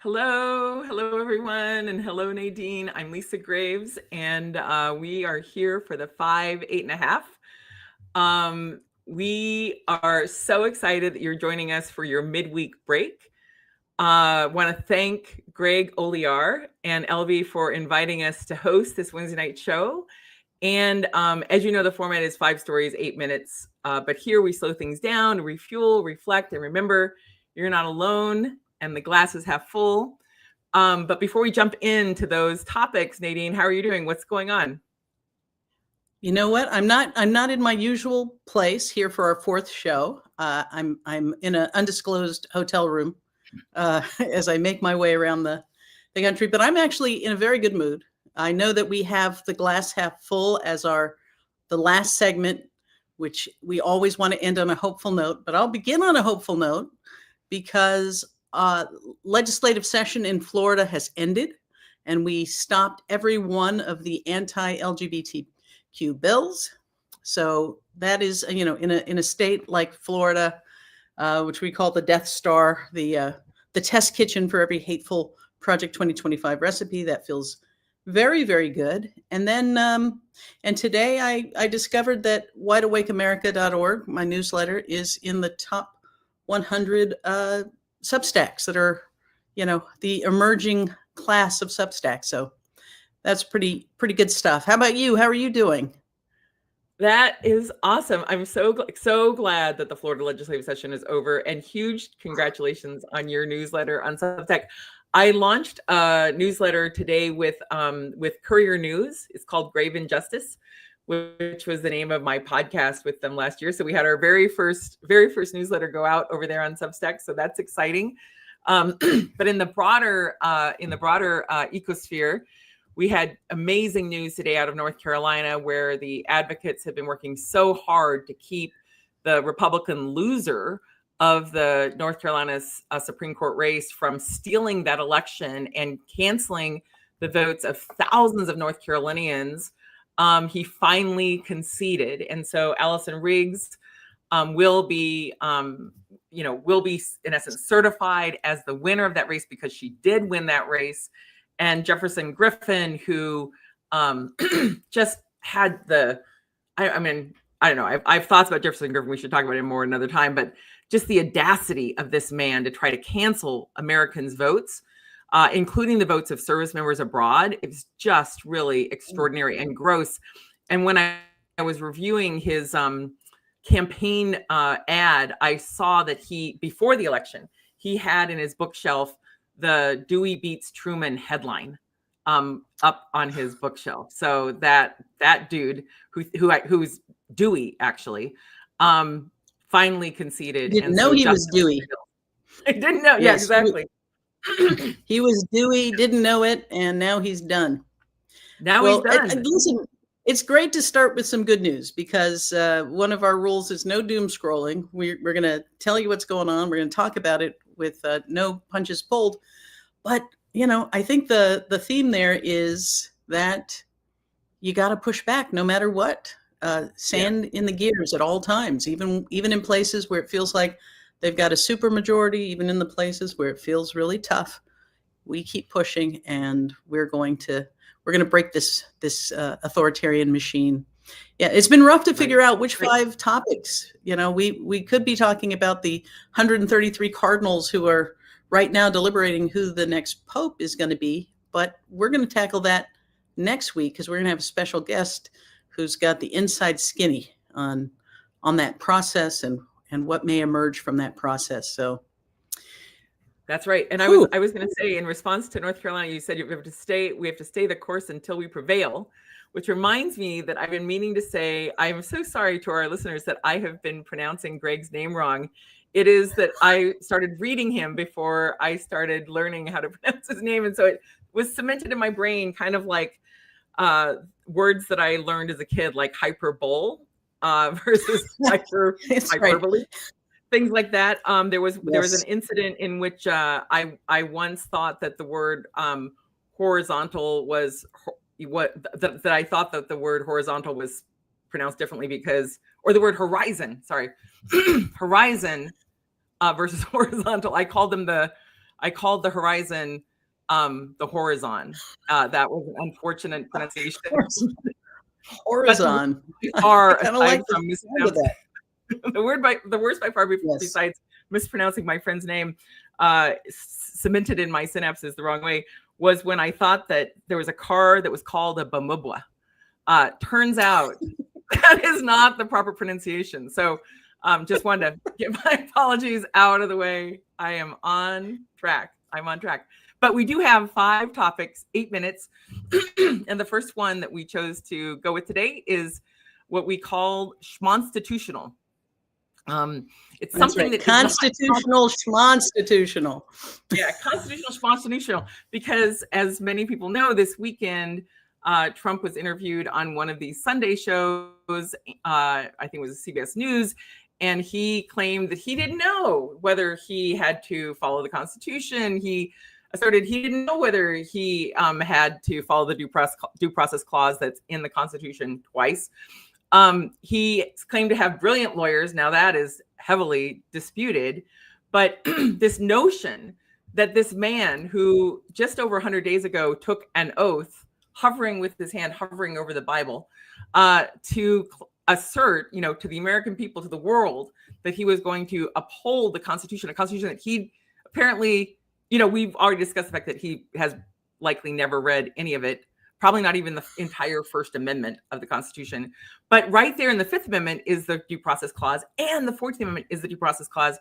Hello everyone, and hello Nadine. I'm Lisa Graves, and we are here for the 5, 8 and a half. We are so excited that you're joining us for your midweek break. I want to thank Greg Oliar and Elvie for inviting us to host this Wednesday night show. And as you know, the format is 5 stories, 8 minutes. But here we slow things down, refuel, reflect, and remember, you're not alone, and the glass is half full. But before we jump into those topics, Nadine, how are you doing? What's going on? You know what? I'm not in my usual place here for our 4th show. I'm in an undisclosed hotel room as I make my way around the country. But I'm actually in a very good mood. I know that we have the glass half full as the last segment, which we always want to end on a hopeful note. But I'll begin on a hopeful note because legislative session in Florida has ended, and we stopped every one of the anti-LGBTQ bills. So that is, in a state like Florida, which we call the Death Star, the test kitchen for every hateful Project 2025 recipe. That feels very, very good. And then, and today I discovered that wideawakeamerica.org, my newsletter, is in the top 100 Substacks that are, the emerging class of Substacks. So that's pretty good stuff. How about you? How are you doing? That is awesome. I'm so glad that the Florida legislative session is over, and huge congratulations on your newsletter on Substack. I launched a newsletter today with Courier News. It's called Grave Injustice, which was the name of my podcast with them last year. So we had our very first newsletter go out over there on Substack. So that's exciting. But in the broader ecosphere, we had amazing news today out of North Carolina, where the advocates have been working so hard to keep the Republican loser of the North Carolina's Supreme Court race from stealing that election and canceling the votes of thousands of North Carolinians. He finally conceded, and so Allison Riggs will be in essence certified as the winner of that race because she did win that race. And Jefferson Griffin, who just had I don't know. I've thoughts about Jefferson Griffin. We should talk about him more another time. But just the audacity of this man to try to cancel Americans' votes, including the votes of service members abroad, it's just really extraordinary and gross. And when I was reviewing his campaign ad, I saw that before the election, he had in his bookshelf the Dewey beats Truman headline up on his bookshelf. So that dude who's Dewey actually finally conceded. Didn't know he was Dewey. I didn't know. Yes, yeah, exactly. He was Dewey, didn't know it, and now he's done. Now he's done. Listen, it's great to start with some good news because one of our rules is no doom scrolling. We're going to tell you what's going on. We're going to talk about it with no punches pulled. But, I think the theme there is that you got to push back no matter what. Sand in the gears at all times, even in places where it feels like they've got a super majority, even in the places where it feels really tough. We keep pushing, and we're going to break this authoritarian machine. Yeah, it's been rough to figure out which 5 topics. We could be talking about the 133 cardinals who are right now deliberating who the next pope is going to be, but we're going to tackle that next week because we're going to have a special guest who's got the inside skinny on that process and what may emerge from that process. So that's right. And I was going to say, in response to North Carolina, you said we have to stay the course until we prevail, which reminds me that I've been meaning to say, I'm so sorry to our listeners that I have been pronouncing Greg's name wrong. It is that I started reading him before I started learning how to pronounce his name. And so it was cemented in my brain, kind of like words that I learned as a kid, like hyperbole versus hyperbole. Right. Things like that. There was an incident in which I once thought that the word horizontal was that I thought that the word horizontal was pronounced differently or the word horizon. Sorry, horizon versus horizontal. I called them I called the horizon the horizon. That was an unfortunate pronunciation. Horizon. Are I kind of aside like from the sound of that. the worst by far, Yes. besides mispronouncing my friend's name, cemented in my synapses the wrong way, was when I thought that there was a car that was called a Bamubwa. Turns out that is not the proper pronunciation. So just wanted to get my apologies out of the way. I am on track. I'm on track. But we do have 5 topics, 8 minutes. And the first one that we chose to go with today is what we call schmonstitutional. It's something right. that constitutional, schmonstitutional. Yeah, constitutional, schmonstitutional. Because as many people know, this weekend, Trump was interviewed on one of these Sunday shows. I think it was CBS News. And he claimed that he didn't know whether he had to follow the Constitution. He asserted he didn't know whether he had to follow the due process clause that's in the Constitution twice. He claimed to have brilliant lawyers. Now that is heavily disputed. But this notion that this man who just over 100 days ago took an oath, hovering with his hand, hovering over the Bible, to assert, to the American people, to the world, that he was going to uphold the Constitution, a Constitution that he apparently, we've already discussed the fact that he has likely never read any of it, probably not even the entire First Amendment of the Constitution. But right there in the Fifth Amendment is the Due Process Clause, and the 14th Amendment is the Due Process Clause,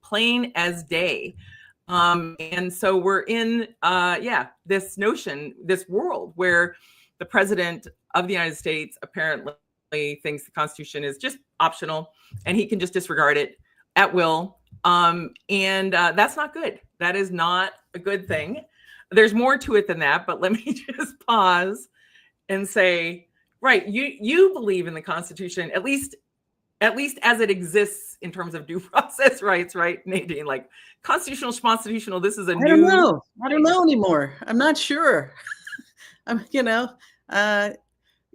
plain as day. And so we're in, this notion, this world where the president of the United States apparently thinks the Constitution is just optional and he can just disregard it at will. And that's not good. That is not a good thing. There's more to it than that, but let me just pause and say, right, you believe in the Constitution, at least as it exists in terms of due process rights, right, Nadine? Like constitutional, schmonstitutional, this is a new... I don't know anymore. I'm not sure.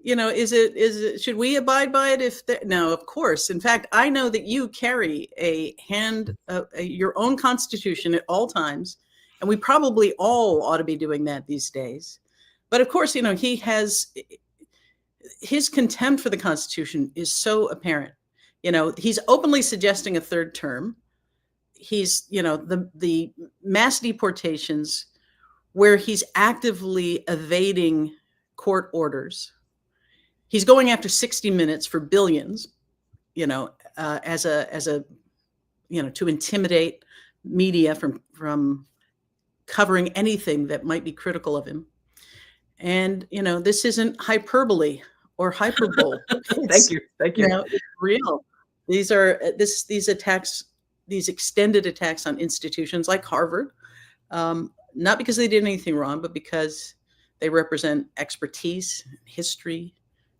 Is it, should we abide by it? No, of course. In fact, I know that you carry your own Constitution at all times, and we probably all ought to be doing that these days. But of course, he has, his contempt for the Constitution is so apparent. He's openly suggesting a third term. He's, the mass deportations where he's actively evading court orders. He's going after 60 Minutes for billions, as a to intimidate media from covering anything that might be critical of him. And, this isn't hyperbole or hyperbole. Thank you. It's real. These are these attacks, these extended attacks on institutions like Harvard, not because they did anything wrong, but because they represent expertise, history.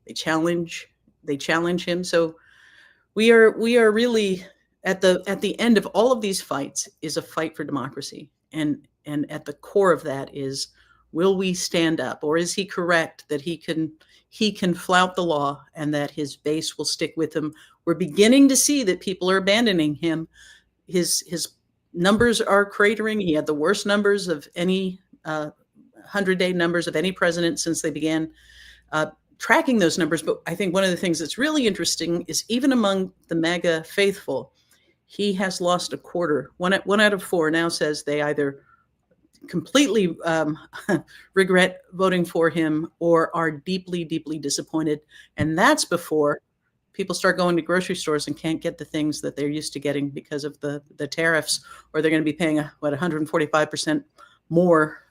They challenge him. So we are really at the end of all of these fights is a fight for democracy. And at the core of that is, will we stand up, or is he correct that he can flout the law and that his base will stick with him? We're beginning to see that people are abandoning him. His numbers are cratering. He had the worst numbers of any 100-day numbers of any president since they began tracking those numbers. But I think one of the things that's really interesting is even among the MAGA faithful, he has lost a quarter. One out of 4 now says they either completely regret voting for him or are deeply, deeply disappointed. And that's before people start going to grocery stores and can't get the things that they're used to getting because of the tariffs, or they're going to be paying 145% more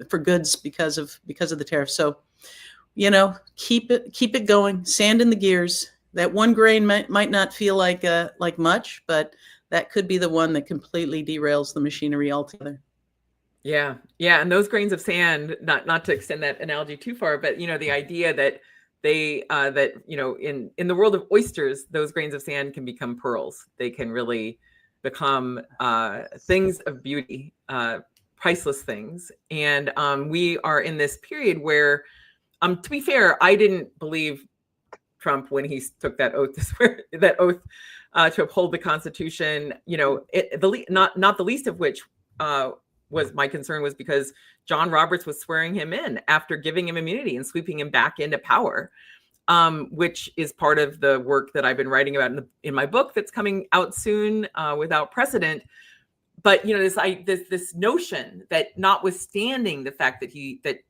for goods because of the tariffs. So, keep it going, sand in the gears. That one grain might not feel like much, but that could be the one that completely derails the machinery altogether. Yeah. And those grains of sand, not to extend that analogy too far, but the idea that they in the world of oysters, those grains of sand can become pearls. They can really become things of beauty, priceless things. And we are in this period where, to be fair, I didn't believe Trump when he took that oath to uphold the Constitution. Not the least of which was my concern was because John Roberts was swearing him in after giving him immunity and sweeping him back into power, which is part of the work that I've been writing about in my book that's coming out soon, Without Precedent. But this notion that, notwithstanding the fact that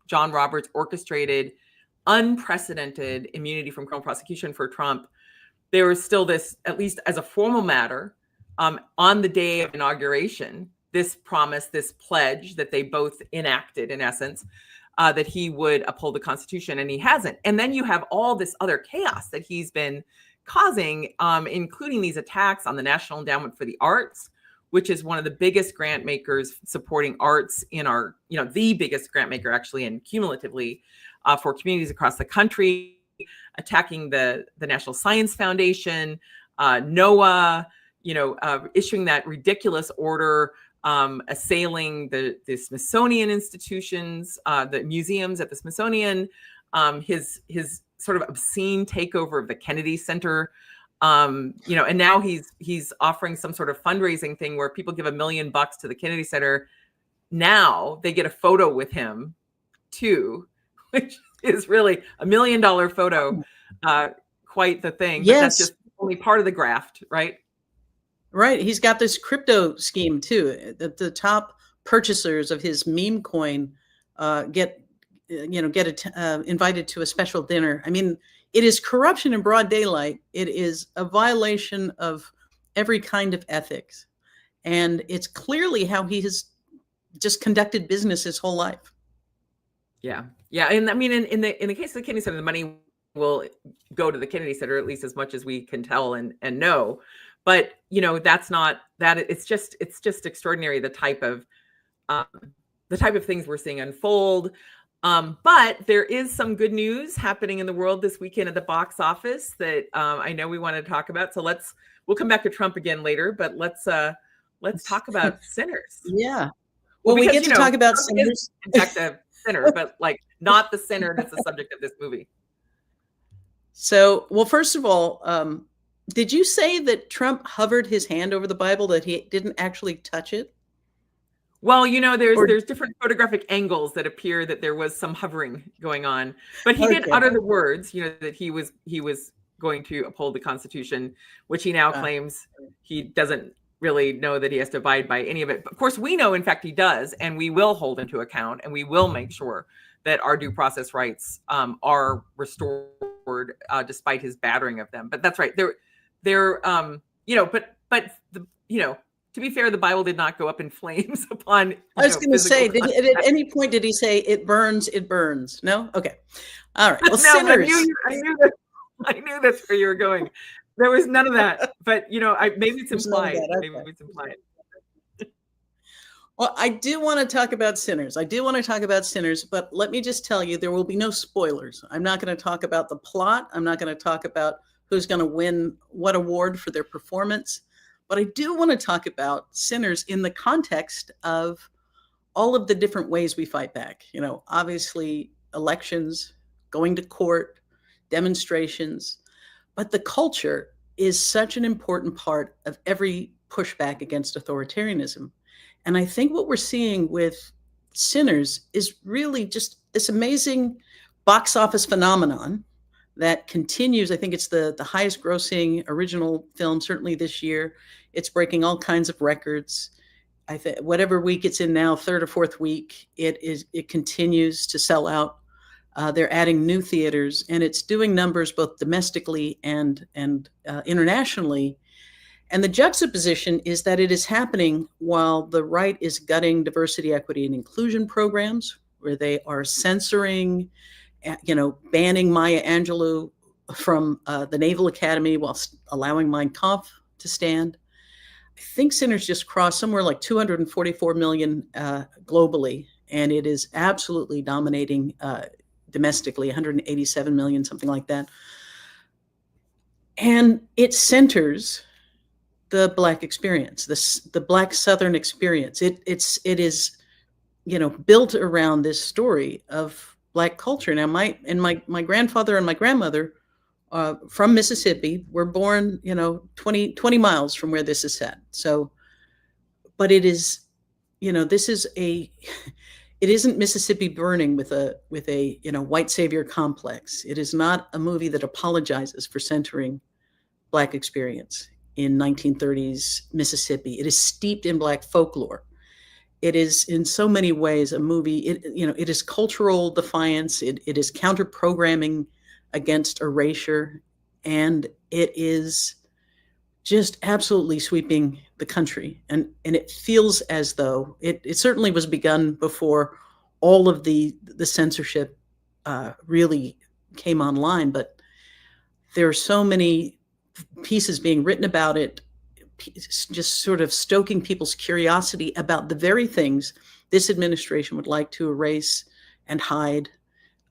John Roberts orchestrated unprecedented immunity from criminal prosecution for Trump, there was still this, at least as a formal matter, on the day of inauguration, this promise, this pledge that they both enacted, in essence, that he would uphold the Constitution, and he hasn't. And then you have all this other chaos that he's been causing, including these attacks on the National Endowment for the Arts, which is one of the biggest grant makers supporting arts in our, the biggest grant maker actually, and cumulatively for communities across the country, attacking the National Science Foundation, NOAA, issuing that ridiculous order, assailing the Smithsonian institutions, the museums at the Smithsonian, his sort of obscene takeover of the Kennedy Center, and now he's offering some sort of fundraising thing where people give $1 million to the Kennedy Center. Now they get a photo with him too, which is really $1 million photo, quite the thing. Yes. But that's just only part of the graft, right? Right. He's got this crypto scheme too. The top purchasers of his meme coin get invited to a special dinner. I mean, it is corruption in broad daylight. It is a violation of every kind of ethics, and it's clearly how he has just conducted business his whole life. Yeah. And I mean, in the case of the Kennedy Center, the money will go to the Kennedy Center, at least as much as we can tell and know. But that's not that. It's just extraordinary the type of things we're seeing unfold. But there is some good news happening in the world this weekend at the box office that I know we want to talk about. So we'll come back to Trump again later, but let's talk about Sinners. Yeah. Well, we get to talk about Sinners. In fact, a sinner, but not the sinner that's the subject of this movie. So, well, first of all, did you say that Trump hovered his hand over the Bible, that he didn't actually touch it? Well, there's different photographic angles that appear that there was some hovering going on, but he did utter the words, that he was going to uphold the Constitution, which he now claims he doesn't really know that he has to abide by any of it. But of course, we know, in fact, he does, and we will hold him to account, and we will make sure that our due process rights are restored, despite his battering of them. But that's right. To be fair, the Bible did not go up in flames upon. I was going to say, at any point did he say it burns? It burns. No. Okay. All right. Well, no, Sinners. I knew that's where you were going. There was none of that. But maybe it's implied. Okay. Maybe it's implied. Well, I do want to talk about Sinners. But let me just tell you, there will be no spoilers. I'm not going to talk about the plot. I'm not going to talk about who's going to win what award for their performance. But I do want to talk about Sinners in the context of all of the different ways we fight back. Obviously elections, going to court, demonstrations, but the culture is such an important part of every pushback against authoritarianism. And I think what we're seeing with Sinners is really just this amazing box office phenomenon that continues. I think it's the highest grossing original film, certainly this year. It's breaking all kinds of records. I think whatever week it's in now, third or fourth week, it continues to sell out. They're adding new theaters, and it's doing numbers both domestically and internationally. And the juxtaposition is that it is happening while the right is gutting diversity, equity, and inclusion programs, where they are censoring, banning Maya Angelou from the Naval Academy while allowing Mein Kampf to stand. I think Sinners just crossed somewhere like 244 million globally, and it is absolutely dominating domestically, 187 million, something like that. And it centers the Black experience, the Black Southern experience. It is built around this story of Black culture. Now, my grandfather and my grandmother from Mississippi were born, 20 miles from where this is set. So but it is, this is it isn't Mississippi Burning with a white savior complex. It is not a movie that apologizes for centering Black experience in 1930s Mississippi. It is steeped in Black folklore. It is in so many ways a movie. It is cultural defiance. It is counter programming against erasure, and it is just absolutely sweeping the country. And it feels as though it certainly was begun before all of the censorship really came online, but there are so many pieces being written about it, just sort of stoking people's curiosity about the very things this administration would like to erase and hide.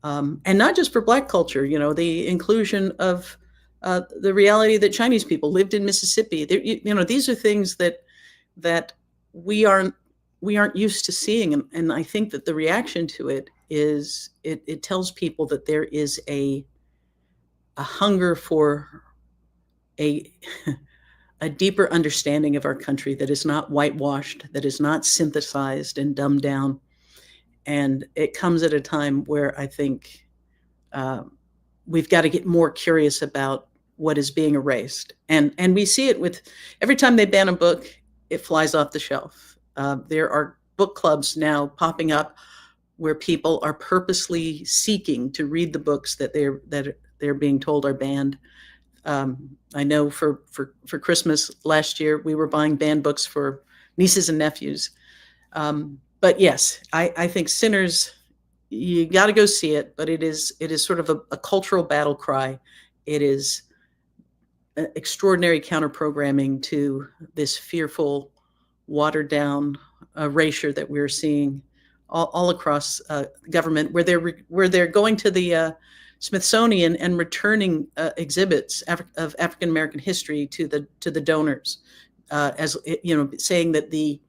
And not just for Black culture, the inclusion of the reality that Chinese people lived in Mississippi. These are things that we aren't used to seeing. And I think that the reaction to it is it tells people that there is a hunger for a deeper understanding of our country that is not whitewashed, that is not synthesized and dumbed down. And it comes at a time where I think we've got to get more curious about what is being erased. And we see it with every time they ban a book, it flies off the shelf. There are book clubs now popping up where people are purposely seeking to read the books that they're being told are banned. I know for Christmas last year, we were buying banned books for nieces and nephews. But yes, I think Sinners, you got to go see it, but it is sort of a cultural battle cry. It is extraordinary counter-programming to this fearful, watered-down erasure that we're seeing all across government, where they're going to the Smithsonian and returning exhibits of African American history to the donors, as saying that the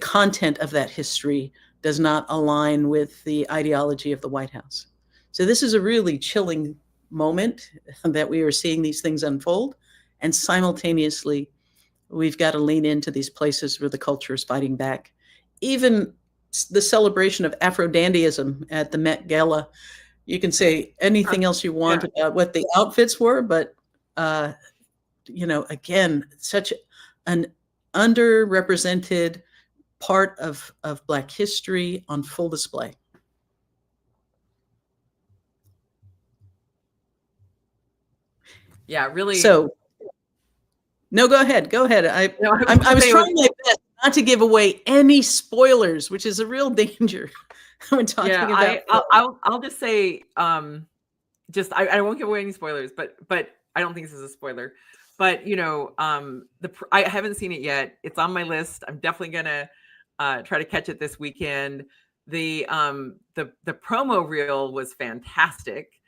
content of that history does not align with the ideology of the White House. So this is a really chilling moment that we are seeing these things unfold, and simultaneously we've got to lean into these places where the culture is fighting back. Even the celebration of Afro-dandyism at the Met Gala, you can say anything else you want about what the outfits were, but again, such an underrepresented part of Black history on full display. Yeah, really. So, no, go ahead. I was trying my best not to give away any spoilers, which is a real danger when talking about. I'll just say, I won't give away any spoilers, but I don't think this is a spoiler. But I haven't seen it yet. It's on my list. I'm definitely gonna try to catch it this weekend. The promo reel was fantastic,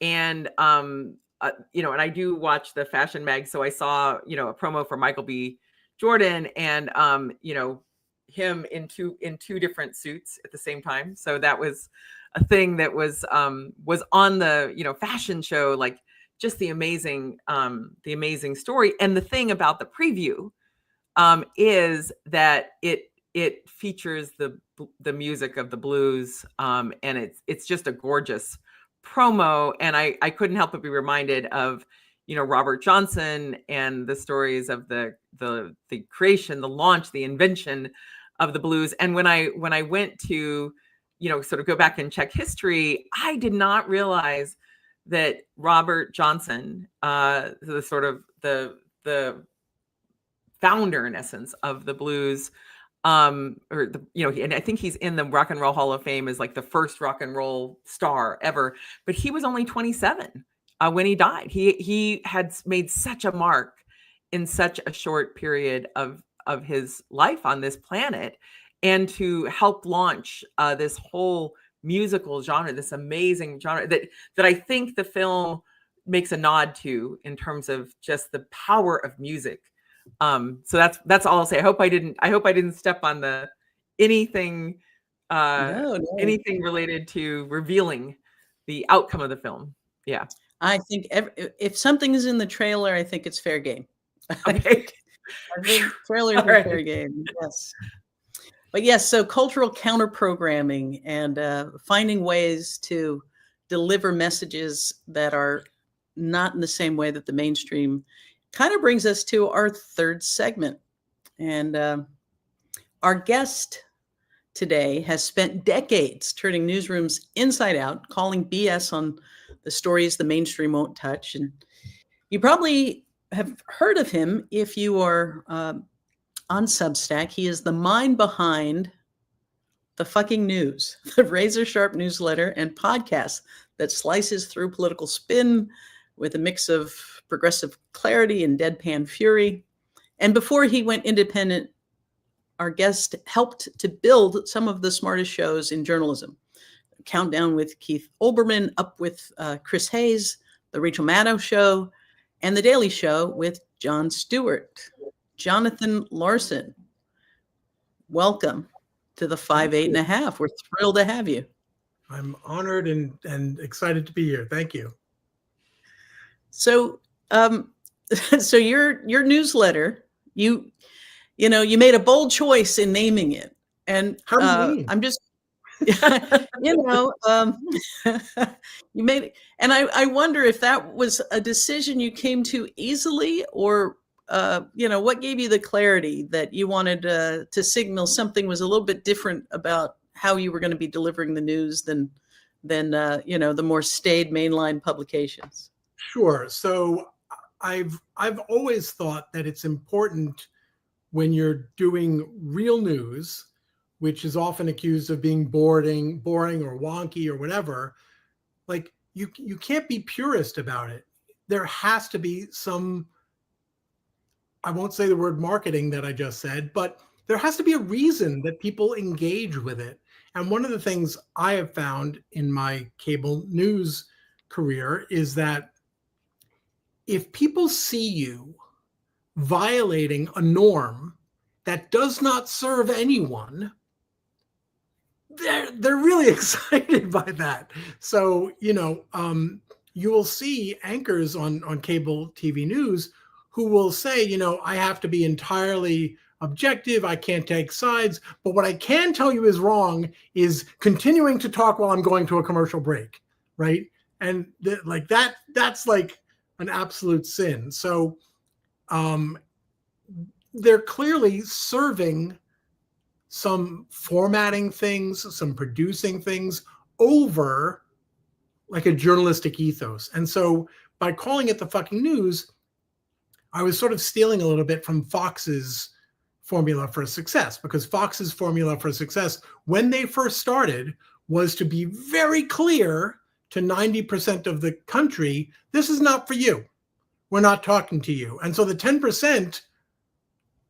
and and I do watch the fashion mag, so I saw a promo for Michael B. Jordan, and him in two different suits at the same time. So that was a thing that was on the fashion show, like just the amazing story. And the thing about the preview is that it features the music of the blues, and it's just a gorgeous promo. And I couldn't help but be reminded of Robert Johnson and the stories of the creation, the launch, the invention of the blues. And when I went to sort of go back and check history, I did not realize that Robert Johnson, the sort of the founder in essence of the blues, and I think he's in the Rock and Roll Hall of Fame as like the first rock and roll star ever, but he was only 27 when he died. He had made such a mark in such a short period of his life on this planet, and to help launch this whole musical genre, this amazing genre that I think the film makes a nod to in terms of just the power of music. So that's all I'll say. I hope I didn't step on anything related to revealing the outcome of the film. Yeah. I think if something is in the trailer, I think it's fair game. Okay. I think trailers All are right. fair game. Yes. But yes, so cultural counter-programming and finding ways to deliver messages that are not in the same way that the mainstream kind of brings us to our third segment. And our guest today has spent decades turning newsrooms inside out, calling BS on the stories the mainstream won't touch. And you probably have heard of him if you are on Substack. He is the mind behind The Fucking News, the razor sharp newsletter and podcast that slices through political spin with a mix of progressive clarity and deadpan fury. And before he went independent, our guest helped to build some of the smartest shows in journalism. Countdown with Keith Olbermann, Up with Chris Hayes, The Rachel Maddow Show, and The Daily Show with Jon Stewart. Jonathan Larson, welcome to the 5, 8 and a half. We're thrilled to have you. I'm honored and excited to be here. Thank you. So, so your newsletter, you made a bold choice in naming it, and How do you mean? I'm just, you made it, and I wonder if that was a decision you came to easily, or what gave you the clarity that you wanted to signal something was a little bit different about how you were going to be delivering the news than the more staid mainline publications. Sure. So I've always thought that it's important when you're doing real news, which is often accused of being boring or wonky or whatever, like you can't be purist about it. There has to be some, I won't say the word marketing that I just said, but there has to be a reason that people engage with it. And one of the things I have found in my cable news career is that if people see you violating a norm that does not serve anyone, they're really excited by that. So, you will see anchors on cable TV news who will say, I have to be entirely objective. I can't take sides. But what I can tell you is wrong is continuing to talk while I'm going to a commercial break, right? And that's like an absolute sin. So they're clearly serving some formatting things, some producing things over like a journalistic ethos. And so by calling it The Fucking News, I was sort of stealing a little bit from Fox's formula for success, because Fox's formula for success when they first started was to be very clear to 90% of the country, this is not for you. We're not talking to you. And so the 10%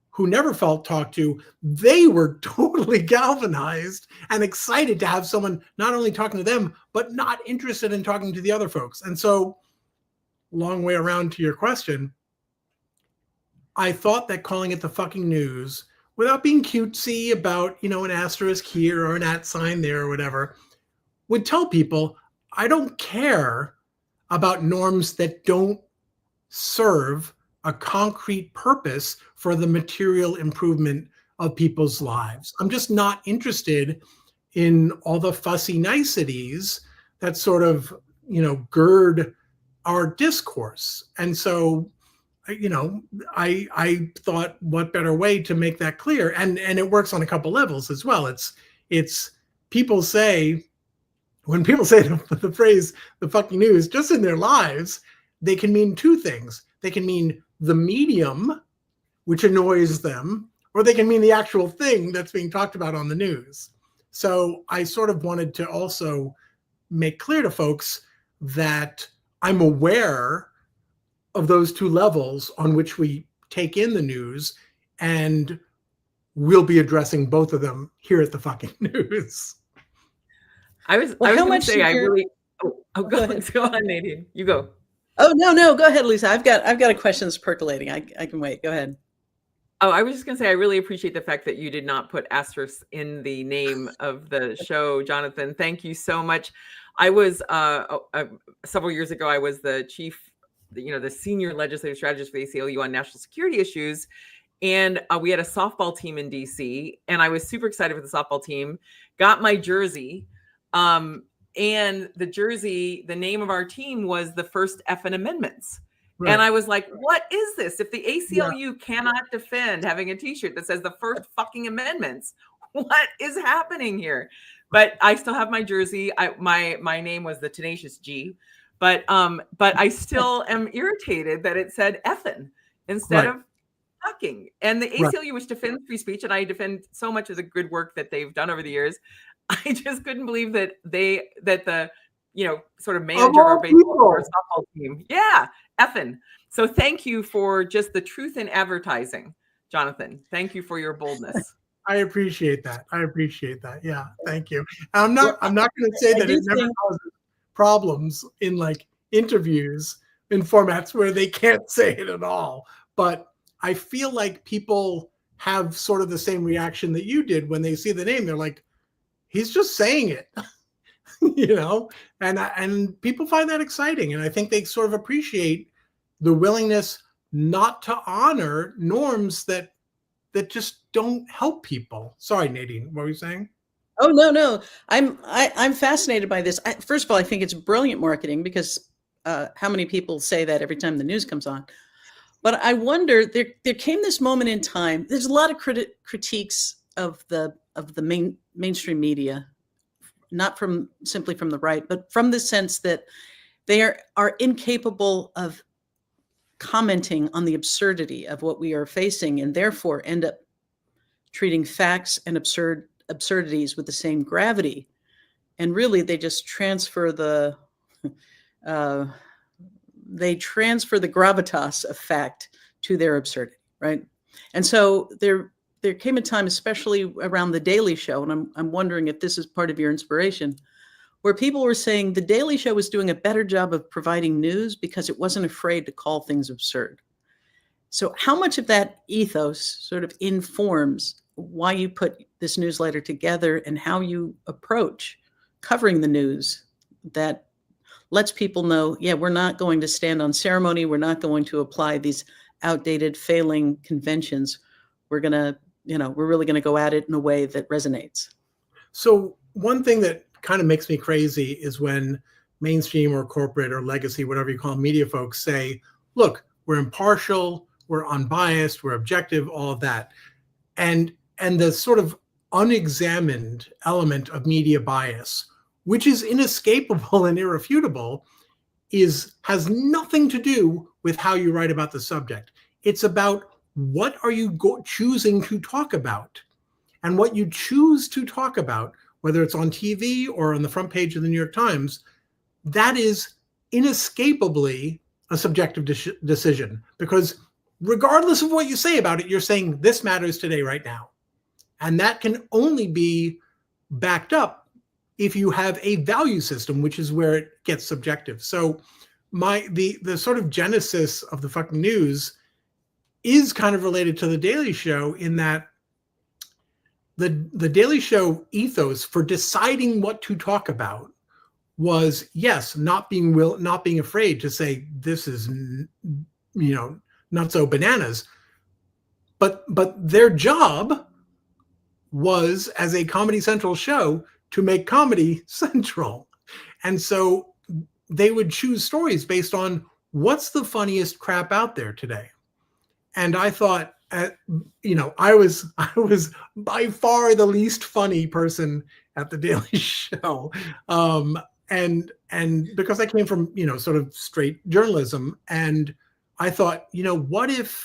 who never felt talked to, they were totally galvanized and excited to have someone not only talking to them, but not interested in talking to the other folks. And so, long way around to your question, I thought that calling it The Fucking News, without being cutesy about, an asterisk here or an @ sign there or whatever, would tell people, I don't care about norms that don't serve a concrete purpose for the material improvement of people's lives. I'm just not interested in all the fussy niceties that sort of, gird our discourse. And so, I thought, what better way to make that clear? And it works on a couple levels as well. It's people say, when people say the phrase The Fucking News, just in their lives, they can mean two things. They can mean the medium, which annoys them, or they can mean the actual thing that's being talked about on the news. So I sort of wanted to also make clear to folks that I'm aware of those two levels on which we take in the news, and we'll be addressing both of them here at The Fucking News. I was going to say, go on, Nadine. You go. Oh, no, go ahead, Lisa. I've got a question that's percolating. I can wait. Go ahead. Oh, I was just going to say, I really appreciate the fact that you did not put asterisks in the name of the show, Jonathan. Thank you so much. I was, several years ago, I was the chief, the senior legislative strategist for the ACLU on national security issues. and we had a softball team in DC, and I was super excited for the softball team. Got my jersey, and the jersey, the name of our team was the First Effin' Amendments. Right. And I was like, what is this? If the ACLU cannot defend having a t-shirt that says the First fucking Amendments, what is happening here? But I still have my jersey. My name was the Tenacious G, but I still am irritated that it said effin' instead of fucking. And the ACLU, which defends free speech, and I defend so much of the good work that they've done over the years, I just couldn't believe that the sort of manager of our baseball or softball team, effin'. So thank you for just the truth in advertising, Jonathan. Thank you for your boldness. I appreciate that. Yeah, thank you. I'm not going to say that it never causes problems in like interviews in formats where they can't say it at all. But I feel like people have sort of the same reaction that you did when they see the name. They're like, he's just saying it, and people find that exciting. And I think they sort of appreciate the willingness not to honor norms that just don't help people. Sorry, Nadine, what were you saying? Oh, no. I'm fascinated by this. First of all, I think it's brilliant marketing because how many people say that every time the news comes on? But I wonder, there came this moment in time. There's a lot of critiques of the mainstream media, not simply from the right, but from the sense that they are incapable of commenting on the absurdity of what we are facing, and therefore end up treating facts and absurdities with the same gravity. And really, they just transfer the gravitas of fact to their absurdity, right? And so there came a time, especially around The Daily Show, and I'm wondering if this is part of your inspiration, where people were saying The Daily Show was doing a better job of providing news because it wasn't afraid to call things absurd. So how much of that ethos sort of informs why you put this newsletter together and how you approach covering the news that lets people know, we're not going to stand on ceremony. We're not going to apply these outdated, failing conventions. We're really going to go at it in a way that resonates. So one thing that kind of makes me crazy is when mainstream or corporate or legacy, whatever you call them, media folks say, look, we're impartial, we're unbiased, we're objective, all of that. And the sort of unexamined element of media bias, which is inescapable and irrefutable, has nothing to do with how you write about the subject. It's about what are you choosing to talk about. And what you choose to talk about, whether it's on TV or on the front page of the New York Times, that is inescapably a subjective decision. Because regardless of what you say about it, you're saying this matters today, right now. And that can only be backed up if you have a value system, which is where it gets subjective. So the sort of genesis of the fucking news is kind of related to The Daily Show, in that the Daily Show ethos for deciding what to talk about was, yes, not being afraid to say this is not so bananas, but their job was, as a Comedy Central show, to make comedy central. And so they would choose stories based on what's the funniest crap out there today. And I thought, I was by far the least funny person at the Daily Show. And because I came from, sort of straight journalism, and I thought, is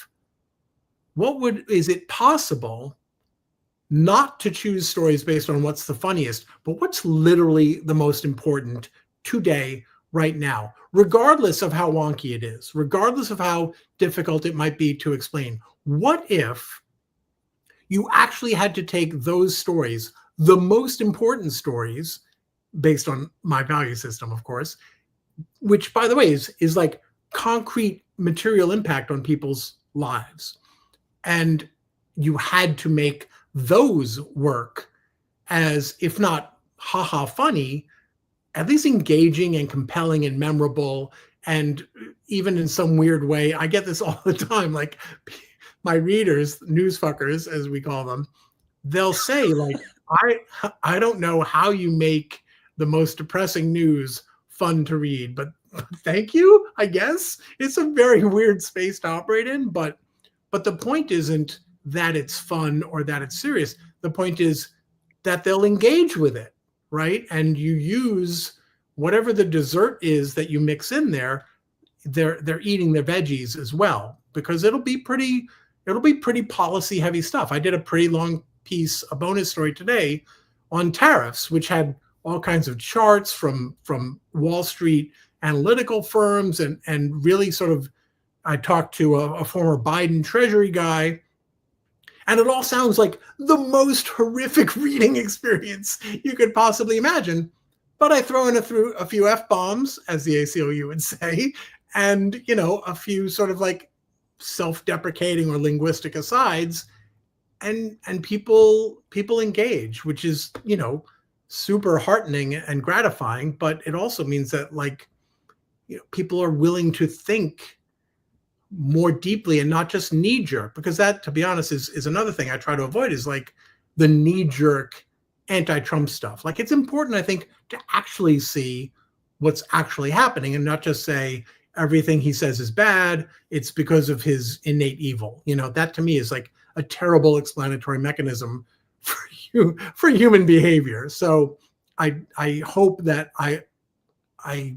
it possible not to choose stories based on what's the funniest, but what's literally the most important today, right now, regardless of how wonky it is, regardless of how difficult it might be to explain. What if you actually had to take those stories, the most important stories, based on my value system, of course, which, by the way, is like concrete material impact on people's lives, and you had to make those work as, if not haha funny, at least engaging and compelling and memorable. And even in some weird way, I get this all the time, like my readers, news fuckers, as we call them, they'll say like, I don't know how you make the most depressing news fun to read, but thank you, I guess. It's a very weird space to operate in, but the point isn't that it's fun or that it's serious. The point is that they'll engage with it, right? And you use whatever the dessert is that you mix in there, they're eating their veggies as well, because it'll be pretty policy heavy stuff. I did a pretty long piece, a bonus story today on tariffs, which had all kinds of charts from Wall Street analytical firms and really sort of, I talked to a former Biden Treasury guy, and it all sounds like the most horrific reading experience you could possibly imagine. But I throw in a few F-bombs, as the ACLU would say, and, you know, a few sort of like self-deprecating or linguistic asides, and people engage, which is, you know, super heartening and gratifying. But it also means that, like, you know, people are willing to think more deeply and not just knee-jerk, because that, to be honest, is another thing I try to avoid, is like the knee-jerk anti-Trump stuff. Like, it's important, I think, to actually see what's actually happening and not just say everything he says is bad, it's because of his innate evil. You know, that to me is like a terrible explanatory mechanism for human behavior. So I hope that I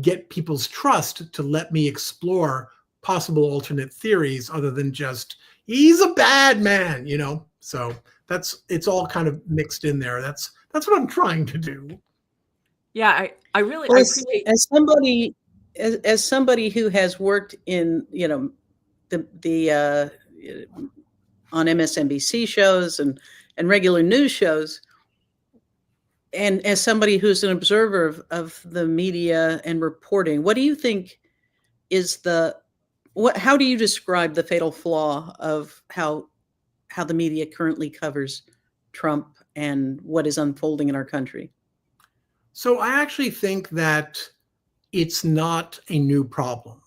get people's trust to let me explore possible alternate theories other than just, he's a bad man, you know? So it's all kind of mixed in there. That's what I'm trying to do. Yeah, I really well, I appreciate as somebody who has worked in, you know, the on MSNBC shows and regular news shows, and as somebody who's an observer of the media and reporting, what do you think is how do you describe the fatal flaw of how the media currently covers Trump and what is unfolding in our country? So I actually think that it's not a new problem.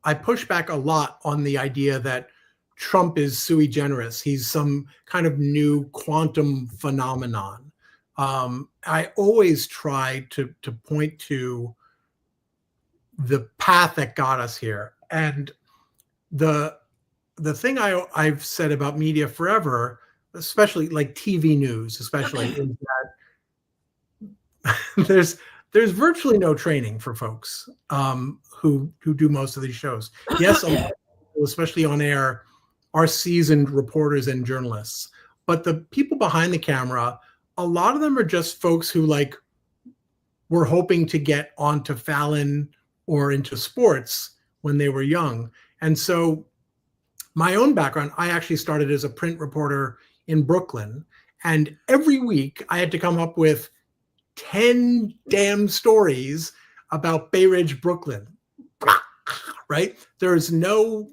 I push back a lot on the idea that Trump is sui generis. He's some kind of new quantum phenomenon. I always try to point to the path that got us here. And the thing I've said about media forever, especially like TV news, especially, is that there's virtually no training for folks who do most of these shows. Yes, especially on air, are seasoned reporters and journalists, but the people behind the camera, a lot of them are just folks who like were hoping to get onto Fallon or into sports when they were young. And so my own background, I actually started as a print reporter in Brooklyn, and every week I had to come up with 10 damn stories about Bay Ridge, Brooklyn, right? There's no,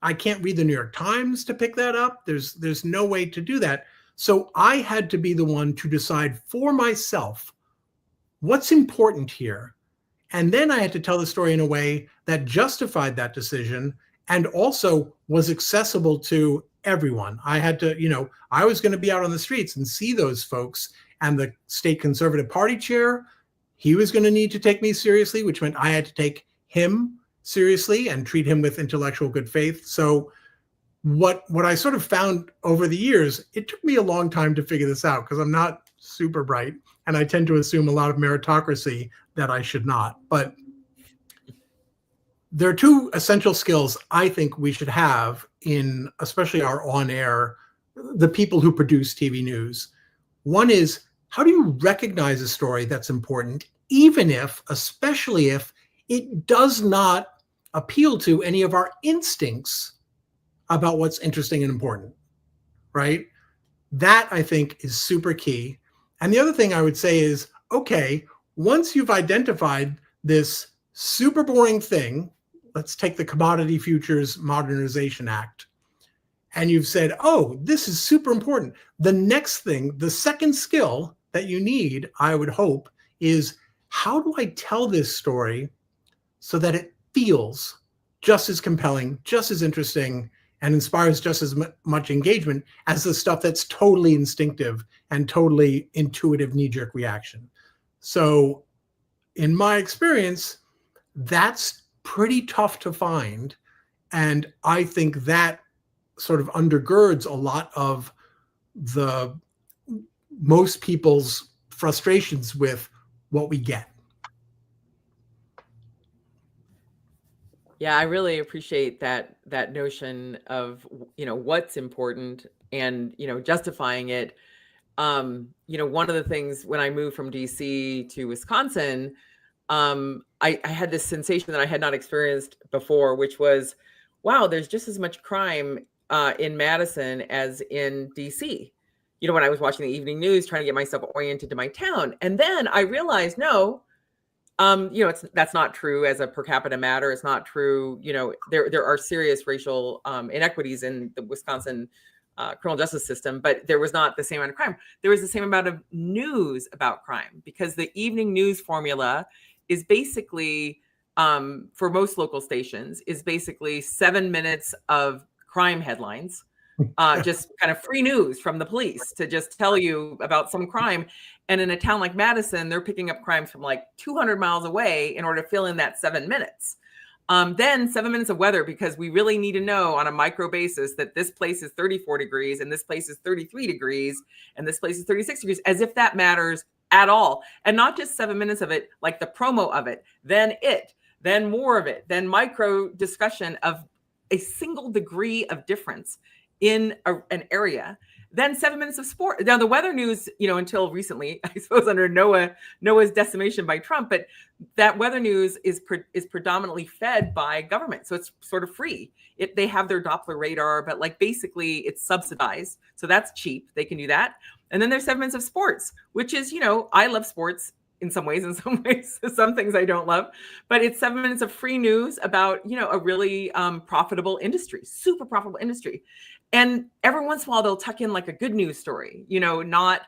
I can't read the New York Times to pick that up. There's no way to do that. So I had to be the one to decide for myself what's important here. And then I had to tell the story in a way that justified that decision and also was accessible to everyone. I had to, you know, I was going to be out on the streets and see those folks, and the state Conservative Party chair, he was going to need to take me seriously, which meant I had to take him seriously and treat him with intellectual good faith. So what I sort of found over the years, it took me a long time to figure this out because I'm not super bright and I tend to assume a lot of meritocracy that I should not. But there are two essential skills I think we should have in, especially our on-air, the people who produce TV news. One is, how do you recognize a story that's important, even if, especially if, it does not appeal to any of our instincts about what's interesting and important, right? That, I think, is super key. And the other thing I would say is, okay, once you've identified this super boring thing, let's take the Commodity Futures Modernization Act, and you've said, oh, this is super important. The next thing, the second skill that you need, I would hope, is how do I tell this story so that it feels just as compelling, just as interesting, and inspires just as much engagement as the stuff that's totally instinctive and totally intuitive knee-jerk reaction. So in my experience, that's pretty tough to find. And I think that sort of undergirds a lot of most people's frustrations with what we get. Yeah, I really appreciate that notion of, what's important and, justifying it. One of the things when I moved from DC to Wisconsin, I had this sensation that I had not experienced before, which was, wow, there's just as much crime in Madison as in DC. When I was watching the evening news, trying to get myself oriented to my town. And then I realized, no, that's not true as a per capita matter. It's not true. There are serious racial inequities in the Wisconsin criminal justice system, but there was not the same amount of crime. There was the same amount of news about crime, because the evening news formula is basically, for most local stations, is basically 7 minutes of crime headlines, just kind of free news from the police to just tell you about some crime. And in a town like Madison, they're picking up crimes from like 200 miles away in order to fill in that 7 minutes. Then 7 minutes of weather, because we really need to know on a micro basis that this place is 34 degrees and this place is 33 degrees and this place is 36 degrees, as if that matters at all. And not just 7 minutes of it, like the promo of it, then more of it, then micro discussion of a single degree of difference in an area. Then 7 minutes of sport. Now the weather news, until recently, I suppose under Noah's decimation by Trump, but that weather news is predominantly fed by government, so it's sort of free. They have their Doppler radar, but like basically it's subsidized, so that's cheap. They can do that. And then there's 7 minutes of sports, which is, I love sports in some ways, some things I don't love, but it's 7 minutes of free news about, a really profitable industry, super profitable industry. And every once in a while they'll tuck in like a good news story, not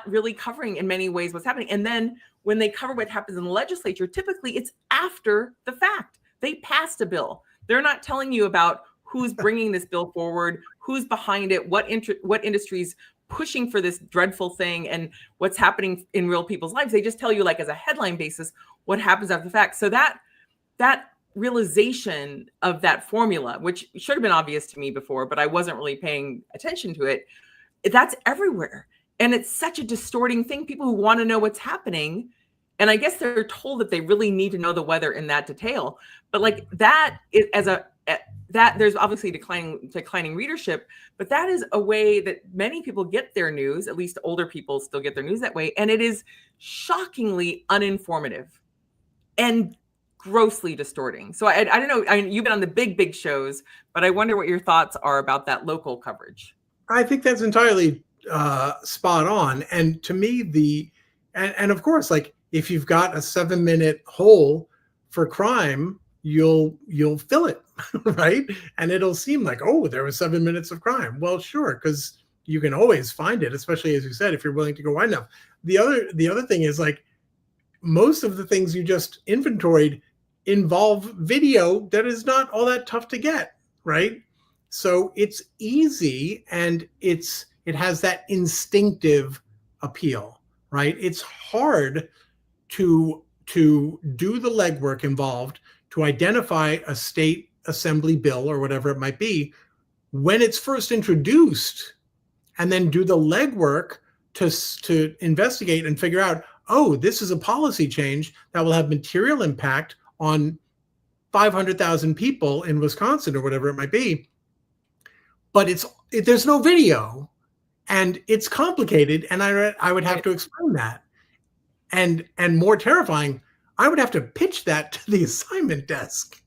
really covering in many ways what's happening. And then when they cover what happens in the legislature, typically it's after the fact. They passed a bill. They're not telling you about who's bringing this bill forward, who's behind it, what industries pushing for this dreadful thing, and what's happening in real people's lives. They just tell you, like, as a headline basis, what happens after the fact. So that realization of that formula, which should have been obvious to me before, but I wasn't really paying attention to it, that's everywhere. And it's such a distorting thing. People who want to know what's happening, and I guess they're told that they really need to know the weather in that detail. But like that, there's obviously declining readership, but that is a way that many people get their news. At least older people still get their news that way, and it is shockingly uninformative and grossly distorting. So I don't know. You've been on the big shows, but I wonder what your thoughts are about that local coverage. I think that's entirely spot on. And to me, and of course, like if you've got a 7 minute hole for crime, you'll fill it, right? And it'll seem like, oh, there was 7 minutes of crime. Well, sure, because you can always find it, especially as you said, if you're willing to go wide enough. The other thing is, like, most of the things you just inventoried involve video that is not all that tough to get, right? So it's easy, and it has that instinctive appeal, right? It's hard to do the legwork involved to identify a state assembly bill or whatever it might be when it's first introduced, and then do the legwork to investigate and figure out, oh, this is a policy change that will have material impact on 500,000 people in Wisconsin or whatever it might be. But there's no video, and it's complicated, and I would have to explain that. And more terrifying, I would have to pitch that to the assignment desk,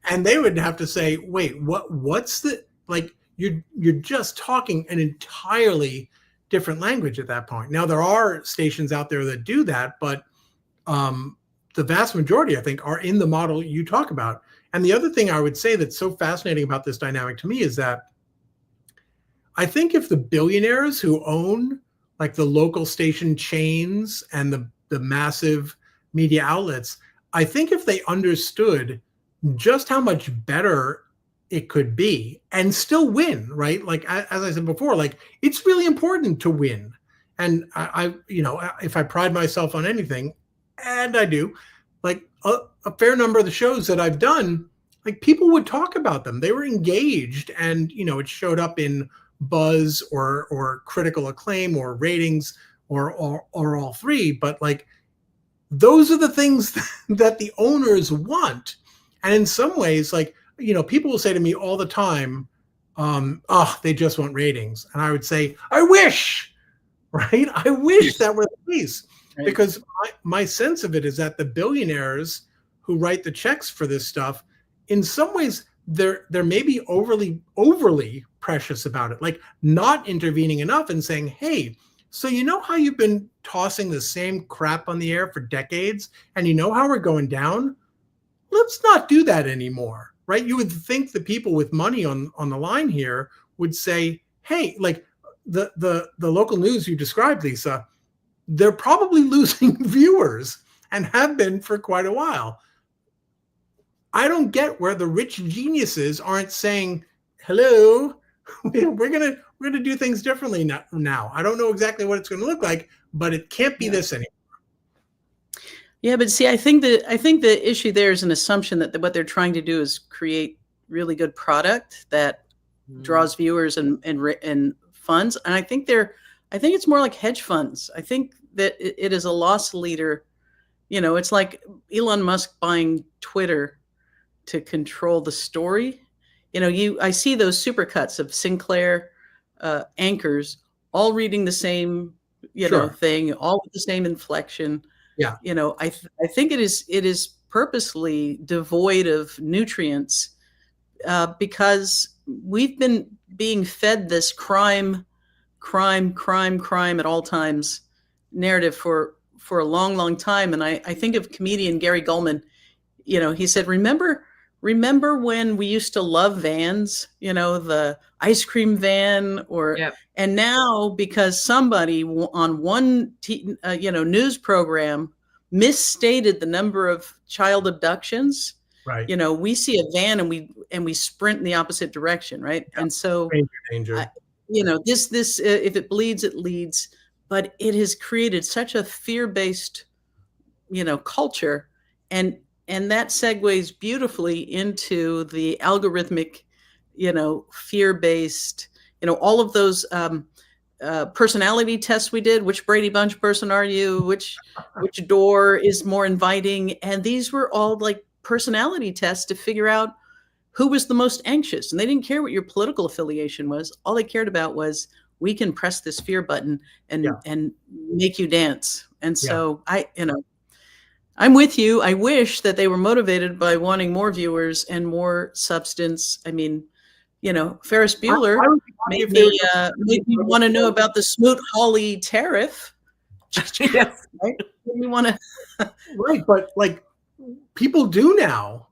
and they would have to say, wait, what's the, like, you're just talking an entirely different language at that point. Now, there are stations out there that do that, but the vast majority, I think, are in the model you talk about. And the other thing I would say that's so fascinating about this dynamic to me is that I think if the billionaires who own, like, the local station chains and the massive media outlets, I think if they understood just how much better it could be and still win, right? Like, as I said before, like, it's really important to win. And I if I pride myself on anything, and I do, like a fair number of the shows that I've done, like, people would talk about them. They were engaged, and it showed up in buzz or critical acclaim or ratings or all three. But like, those are the things that the owners want. And in some ways, like, people will say to me all the time, they just want ratings. And I would say, I wish, right? I wish that were the case. Right. Because my sense of it is that the billionaires who write the checks for this stuff, in some ways, they're maybe overly precious about it, like not intervening enough and saying, hey, so how you've been tossing the same crap on the air for decades, and how we're going down? Let's not do that anymore, right? You would think the people with money on the line here would say, hey, like the local news you described, Lisa, they're probably losing viewers and have been for quite a while. I don't get where the rich geniuses aren't saying, hello, we're gonna do things differently now. I don't know exactly what it's going to look like, but it can't be this anymore. Yeah, but see, I think the issue there is an assumption that what they're trying to do is create really good product that draws viewers and funds. And I think it's more like hedge funds. I think that it is a loss leader. It's like Elon Musk buying Twitter to control the story. I see those supercuts of Sinclair anchors all reading the same, thing, all with the same inflection. Yeah. I think it is purposely devoid of nutrients because we've been being fed this crime at all times narrative for a long, long time. And I think of comedian Gary Gulman. He said, remember when we used to love vans, the ice cream van, and now because somebody on one news program misstated the number of child abductions, right? We see a van and we sprint in the opposite direction, right? Yeah. And so, danger. This if it bleeds, it leads. But it has created such a fear-based, culture, and that segues beautifully into the algorithmic, fear-based, all of those personality tests we did. Which Brady Bunch person are you? Which door is more inviting? And these were all like personality tests to figure out who was the most anxious. And they didn't care what your political affiliation was. All they cared about was, we can press this fear button and make you dance. And so I'm with you. I wish that they were motivated by wanting more viewers and more substance. I mean, Ferris Bueller made me want to know about the Smoot-Hawley tariff. Yes. Right? We want to. Right, but like, people do now,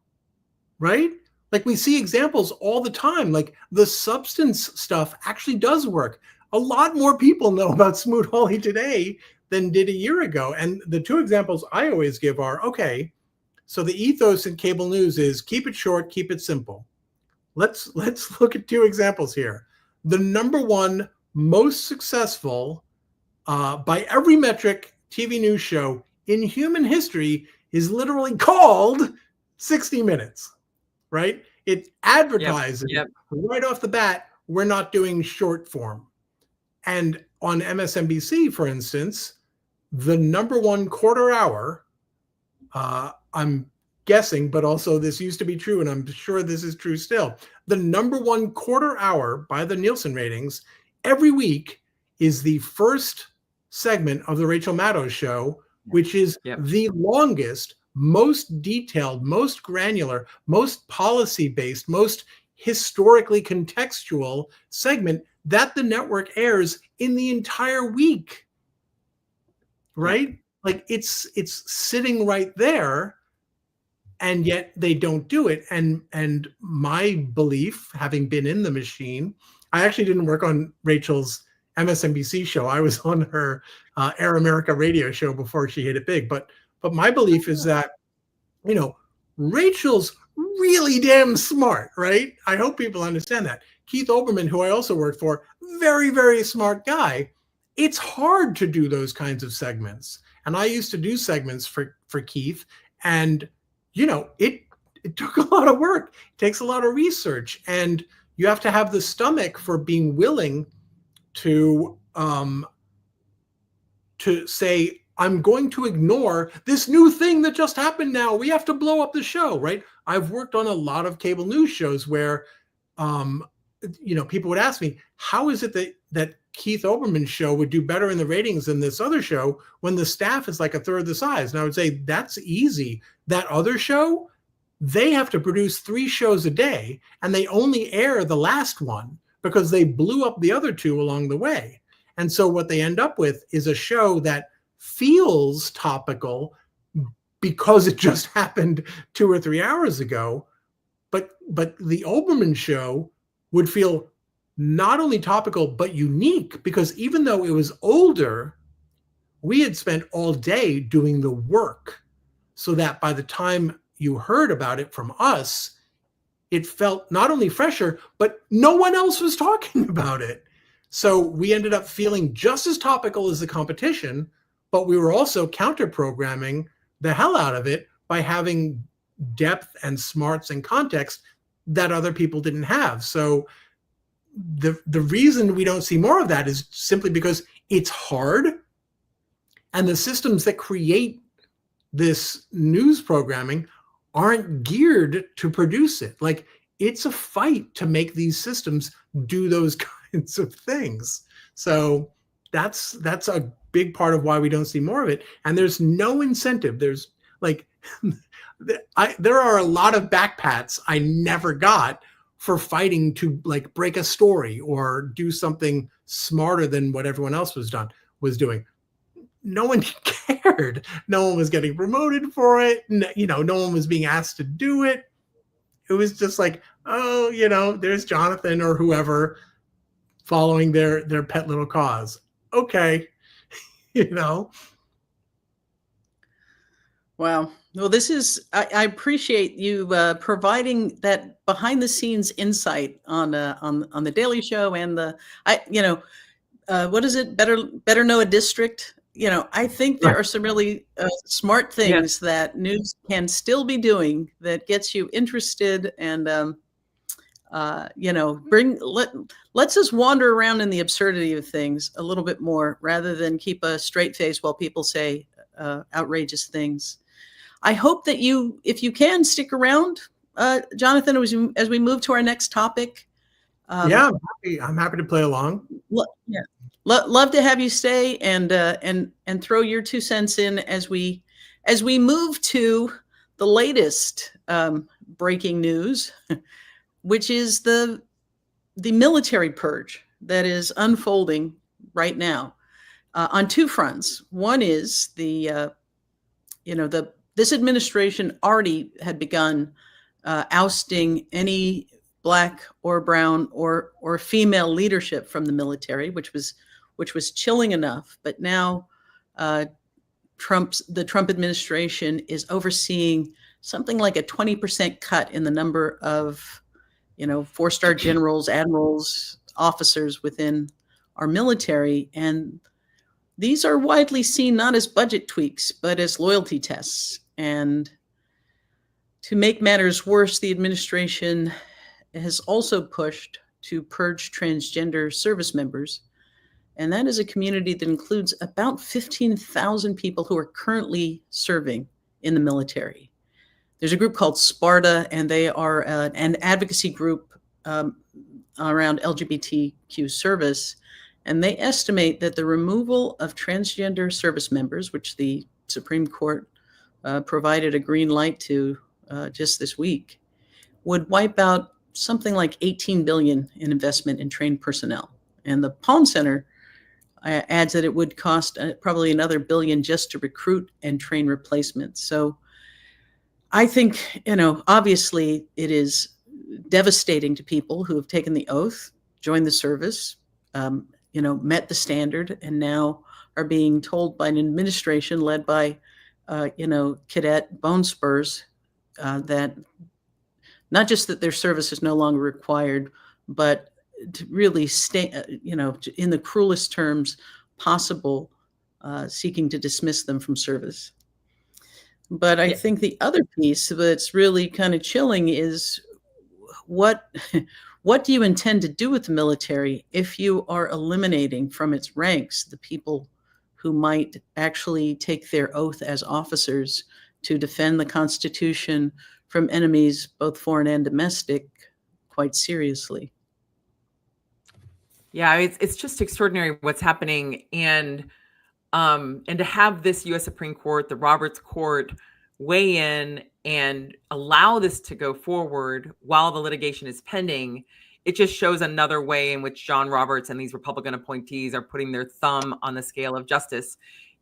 right? Like, we see examples all the time. Like, the substance stuff actually does work. A lot more people know about Smoot-Hawley today than did a year ago. And the two examples I always give are, okay, so the ethos in cable news is keep it short, keep it simple. Let's look at two examples here. The number one most successful by every metric TV news show in human history is literally called 60 Minutes, right? It advertises right off the bat, we're not doing short form. And on MSNBC, for instance, the number one quarter hour, I'm guessing, but also this used to be true, and I'm sure this is true still. The number one quarter hour by the Nielsen ratings every week is the first segment of the Rachel Maddow show, which is the longest, most detailed, most granular, most policy-based, most historically contextual segment that the network airs in the entire week, right? Like, it's sitting right there, and yet they don't do it. And my belief, having been in the machine, I actually didn't work on Rachel's MSNBC show. I was on her Air America radio show before she hit it big. But my belief is that, Rachel's really damn smart, right? I hope people understand that. Keith Olbermann, who I also worked for, very, very smart guy. It's hard to do those kinds of segments. And I used to do segments for Keith. And, it took a lot of work. It takes a lot of research. And you have to have the stomach for being willing to say, I'm going to ignore this new thing that just happened now. We have to blow up the show, right? I've worked on a lot of cable news shows where, people would ask me, how is it that Keith Olbermann's show would do better in the ratings than this other show when the staff is like a third the size? And I would say, that's easy. That other show, they have to produce 3 shows a day, and they only air the last one because they blew up the other 2 along the way. And so what they end up with is a show that feels topical because it just happened 2 or 3 hours ago. But the Olbermann show would feel not only topical, but unique, because even though it was older, we had spent all day doing the work so that by the time you heard about it from us, it felt not only fresher, but no one else was talking about it. So we ended up feeling just as topical as the competition, but we were also counter-programming the hell out of it by having depth and smarts and context that other people didn't have. So the reason we don't see more of that is simply because it's hard, and the systems that create this news programming aren't geared to produce it. Like, it's a fight to make these systems do those kinds of things. So that's a big part of why we don't see more of it. And there's no incentive. There's like, there are a lot of backpats I never got for fighting to like break a story or do something smarter than what everyone else was doing. No one cared. No one was getting promoted for it. No one was being asked to do it. It was just like, oh, there's Jonathan or whoever following their pet little cause. Okay. Wow. Well, I appreciate you providing that behind the scenes insight on the Daily Show and what is it? Better know a district. I think there are some really smart things that news can still be doing that gets you interested and, let's us wander around in the absurdity of things a little bit more rather than keep a straight face while people say outrageous things. I hope that if you can, stick around, Jonathan, as we move to our next topic. I'm happy to play along. Love to have you stay and throw your 2 cents in as we move to the latest breaking news, which is the military purge that is unfolding right now on 2 fronts. One is this administration already had begun ousting any Black or brown or female leadership from the military, which was chilling enough. But now the Trump administration is overseeing something like a 20% cut in the number of 4-star generals, admirals, officers within our military. And these are widely seen not as budget tweaks, but as loyalty tests. And to make matters worse, the administration has also pushed to purge transgender service members. And that is a community that includes about 15,000 people who are currently serving in the military. There's a group called Sparta, and they are an advocacy group around LGBTQ service. And they estimate that the removal of transgender service members, which the Supreme Court provided a green light to just this week, would wipe out something like $18 billion in investment in trained personnel. And the Palm Center adds that it would cost probably another $1 billion just to recruit and train replacements. So I think, obviously it is devastating to people who have taken the oath, joined the service, met the standard, and now are being told by an administration led by, Cadet Bone Spurs that not just that their service is no longer required, but to really stay, in the cruelest terms possible, seeking to dismiss them from service. But I think the other piece that's really kind of chilling is what do you intend to do with the military if you are eliminating from its ranks the people who might actually take their oath as officers to defend the Constitution from enemies, both foreign and domestic, quite seriously? Yeah, it's just extraordinary what's happening, and to have this U.S. Supreme Court, the Roberts Court, weigh in and allow this to go forward while the litigation is pending, it just shows another way in which John Roberts and these Republican appointees are putting their thumb on the scale of justice.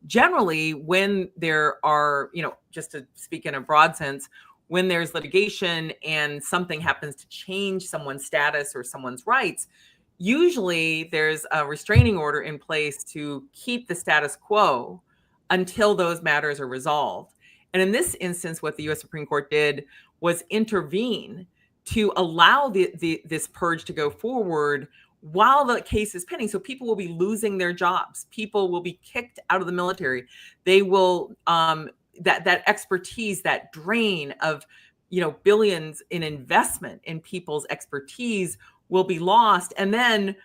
Generally, when there are, just to speak in a broad sense, when there's litigation and something happens to change someone's status or someone's rights, usually there's a restraining order in place to keep the status quo until those matters are resolved. And in this instance, what the U.S. Supreme Court did was intervene to allow this purge to go forward while the case is pending. So people will be losing their jobs. People will be kicked out of the military. They will, that expertise, that drain of, billions in investment in people's expertise will be lost. And then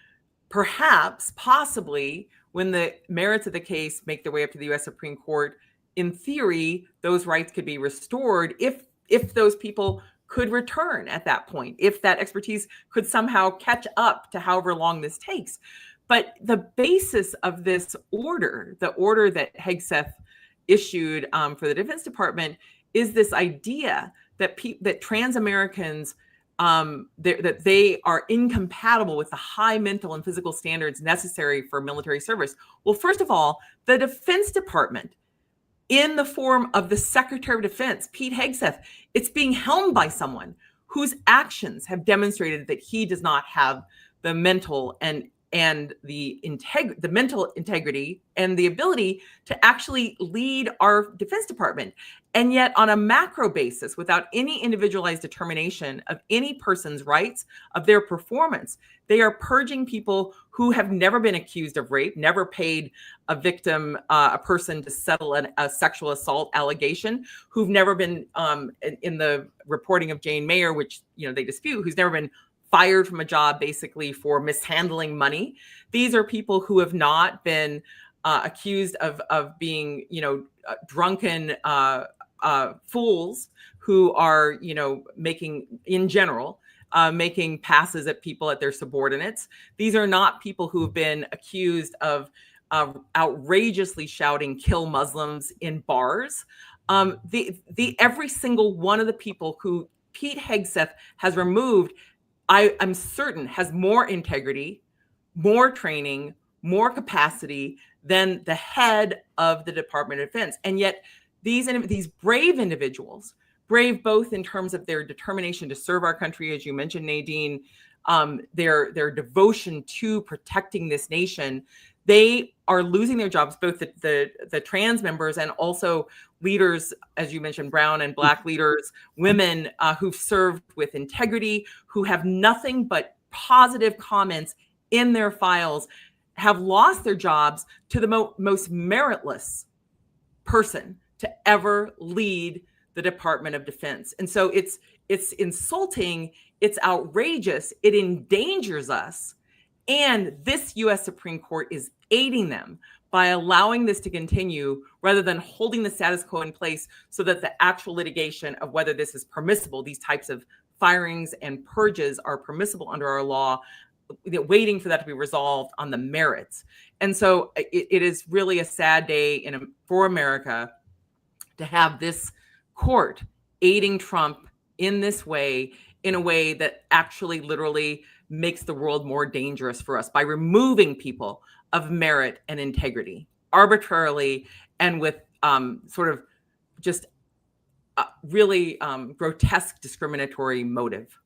perhaps, possibly, when the merits of the case make their way up to the U.S. Supreme Court, in theory, those rights could be restored if those people could return at that point, if that expertise could somehow catch up to however long this takes. But the basis of this order, the order that Hegseth issued for the Defense Department, is this idea that that trans Americans, that they are incompatible with the high mental and physical standards necessary for military service. Well, first of all, the Defense Department, in the form of the Secretary of Defense, Pete Hegseth, it's being helmed by someone whose actions have demonstrated that he does not have the mental and the mental integrity and the ability to actually lead our Defense Department. And yet, on a macro basis, without any individualized determination of any person's rights, of their performance, they are purging people who have never been accused of rape, never paid a victim, a person to settle a sexual assault allegation, who've never been, in the reporting of Jane Mayer, which they dispute, who's never been fired from a job basically for mishandling money. These are people who have not been accused of being, drunken fools who are, making, in general, making passes at people, at their subordinates. These are not people who have been accused of outrageously shouting "kill Muslims" in bars. Every single one of the people who Pete Hegseth has removed, I'm certain, has more integrity, more training, more capacity than the head of the Department of Defense. And yet these brave individuals, brave both in terms of their determination to serve our country, as you mentioned, Nadine, their devotion to protecting this nation, they are losing their jobs, both the trans members and also leaders, as you mentioned, brown and Black leaders, women who've served with integrity, who have nothing but positive comments in their files, have lost their jobs to the most meritless person to ever lead the Department of Defense. And so it's insulting, it's outrageous, it endangers us. And this U.S. Supreme Court is aiding them by allowing this to continue rather than holding the status quo in place so that the actual litigation of whether this is permissible, these types of firings and purges are permissible under our law, waiting for that to be resolved on the merits. And so it is really a sad day for America to have this court aiding Trump in this way, in a way that actually literally makes the world more dangerous for us by removing people of merit and integrity arbitrarily and with sort of just really grotesque discriminatory motive.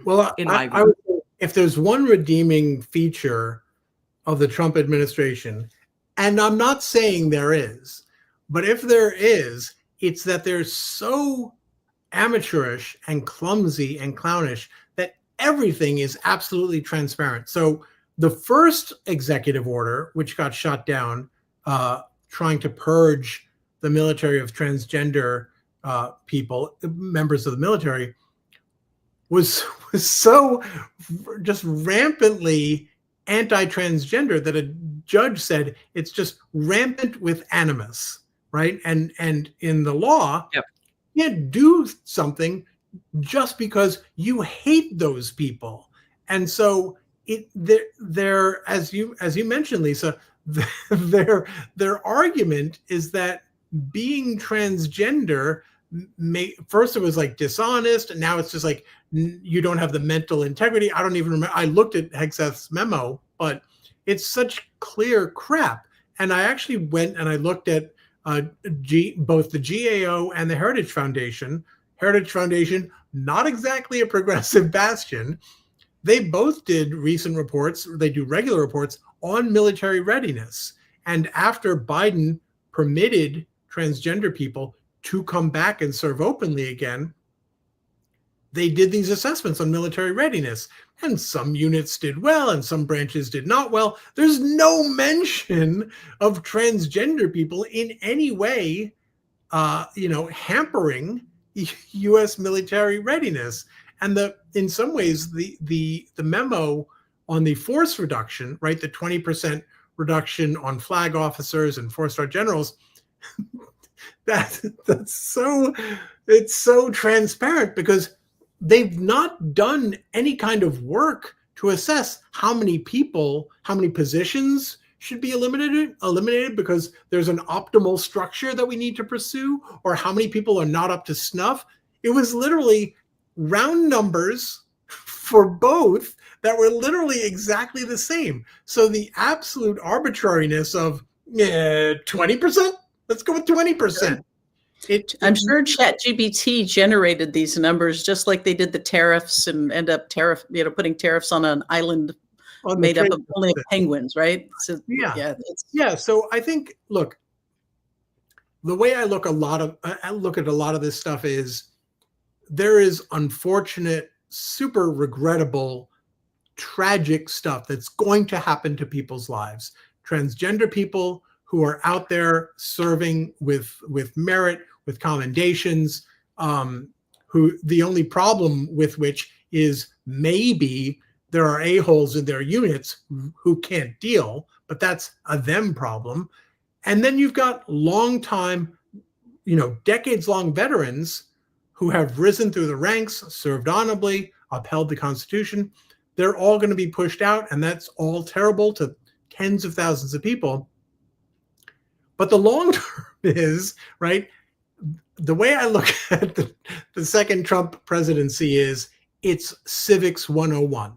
Well, I would say if there's one redeeming feature of the Trump administration, and I'm not saying there is, but if there is, it's that they're so amateurish and clumsy and clownish that everything is absolutely transparent. So the first executive order, which got shot down, trying to purge the military of transgender people, members of the military, was so just rampantly anti-transgender that a judge said it's just rampant with animus, right? And in the law, Yep. you can't do something just because you hate those people. And so they're as you mentioned, Lisa, their argument is that being transgender first it was like dishonest, and now it's just like you don't have the mental integrity. I don't even remember. I looked at Hegseth's memo, but it's such clear crap. And I actually went and I looked at both the GAO and the Heritage Foundation. Heritage Foundation, not exactly a progressive bastion. They both did recent reports. They do regular reports on military readiness. And after Biden permitted transgender people to come back and serve openly again, they did these assessments on military readiness. And some units did well and some branches did not well. There's no mention of transgender people in any way, hampering U.S. military readiness. And in some ways, the memo on the force reduction, right, the 20% reduction on flag officers and four-star generals, it's so transparent because they've not done any kind of work to assess how many positions should be eliminated because there's an optimal structure that we need to pursue, or how many people are not up to snuff. It was literally round numbers for both that were literally exactly the same. So the absolute arbitrariness of 20%, let's go with 20%. I'm sure ChatGPT generated these numbers just like they did the tariffs and end up putting tariffs on an island made up of only penguins, right? So, yeah. So I think, look, the way I look at a lot of this stuff is there is unfortunate, super regrettable, tragic stuff that's going to happen to people's lives. Transgender people who are out there serving with merit, with commendations, who the only problem with which is maybe there are a-holes in their units who can't deal, but that's a them problem. And then you've got long-time, decades-long veterans who have risen through the ranks, served honorably, upheld the Constitution. They're all going to be pushed out, and that's all terrible to tens of thousands of people. But the long term is, right, the way I look at the second Trump presidency is it's civics 101.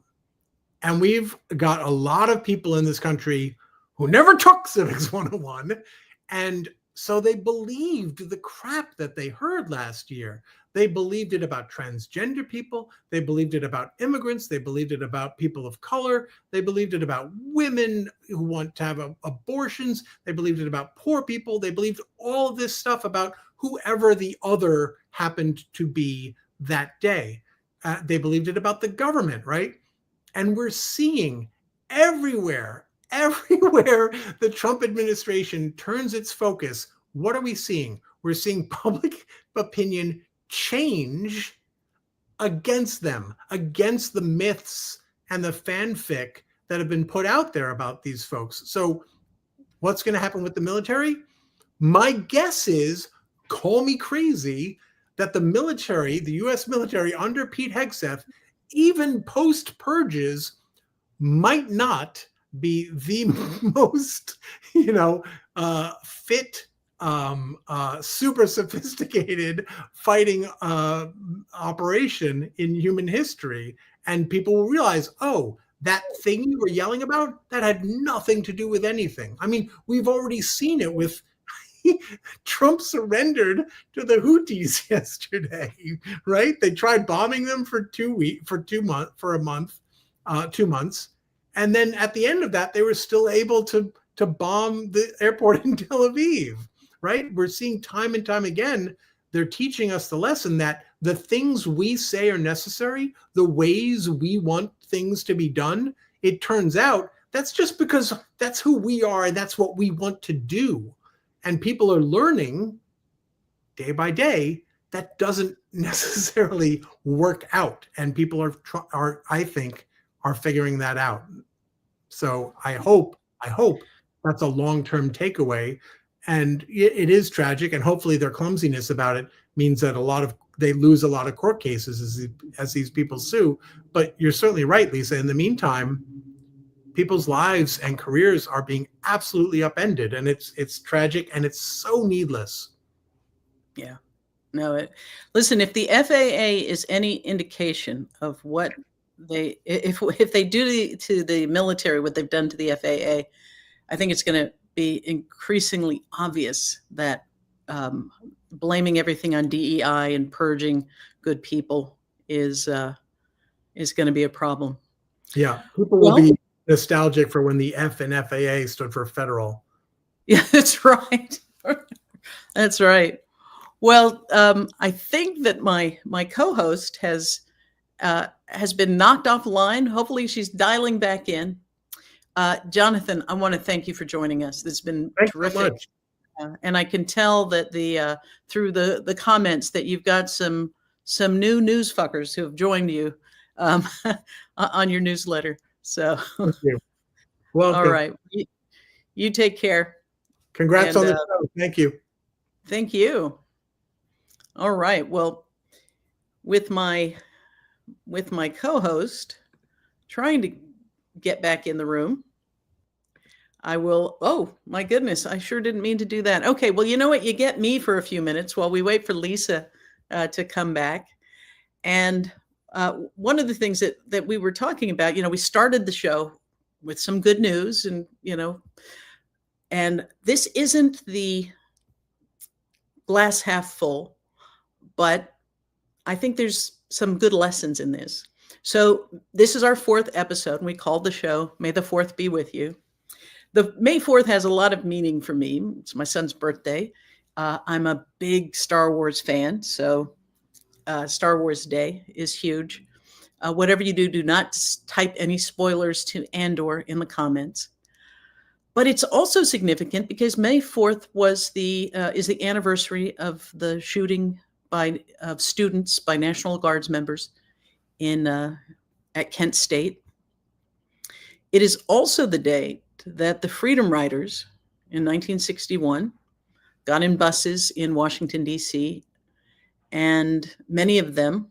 And we've got a lot of people in this country who never took civics 101. And so they believed the crap that they heard last year. They believed it about transgender people. They believed it about immigrants. They believed it about people of color. They believed it about women who want to have abortions. They believed it about poor people. They believed all of this stuff about whoever the other happened to be that day. They believed it about the government, right? And we're seeing everywhere the Trump administration turns its focus, what are we seeing? We're seeing public opinion change against them, against the myths and the fanfic that have been put out there about these folks. So what's going to happen with the military? My guess is, call me crazy, that the military, the U.S. military under Pete Hegseth, even post purges, might not be the most, fit, super sophisticated fighting operation in human history. And people will realize, oh, that thing you were yelling about, that had nothing to do with anything. I mean, we've already seen it with Trump surrendered to the Houthis yesterday, right? They tried bombing them for 2 months. And then at the end of that, they were still able to bomb the airport in Tel Aviv, right? We're seeing time and time again they're teaching us the lesson that the things we say are necessary, the ways we want things to be done, it turns out that's just because that's who we are and that's what we want to do. And people are learning day by day that doesn't necessarily work out. And people are I think, are figuring that out. So I hope that's a long-term takeaway. And it is tragic, and hopefully their clumsiness about it means that they lose a lot of court cases as these people sue. But you're certainly right, Lisa. In the meantime, people's lives and careers are being absolutely upended, and it's tragic, and it's so needless. Yeah. No, listen, if the FAA is any indication of what if they do to the military what they've done to the FAA, I think it's going to be increasingly obvious that blaming everything on DEI and purging good people is going to be a problem. Yeah, people will be nostalgic for when the F in FAA stood for federal. Yeah, that's right. That's right. Well, I think that my co-host has been knocked offline. Hopefully, she's dialing back in. Jonathan, I want to thank you for joining us. This has been terrific. So much. And I can tell that through the comments that you've got some new news fuckers who have joined you on your newsletter. So, thank you. Welcome. All right, you take care. Congrats on the show. Thank you. Thank you. All right. Well, with my co-host trying to get back in the room, I will. Oh my goodness, I sure didn't mean to do that. Okay, well, you know what? You get me for a few minutes while we wait for Lisa to come back. And one of the things that we were talking about, we started the show with some good news, and this isn't the glass half full, but I think there's some good lessons in this. So this is our 4th episode, and we called the show May the 4th Be With You. The May 4th has a lot of meaning for me. It's my son's birthday. I'm a big Star Wars fan, so Star Wars Day is huge. Whatever you do, do not type any spoilers to Andor in the comments. But it's also significant because May 4th is the anniversary of the shooting of students by National Guards members at Kent State. It is also the day that the Freedom Riders in 1961 got in buses in Washington, D.C., and many of them,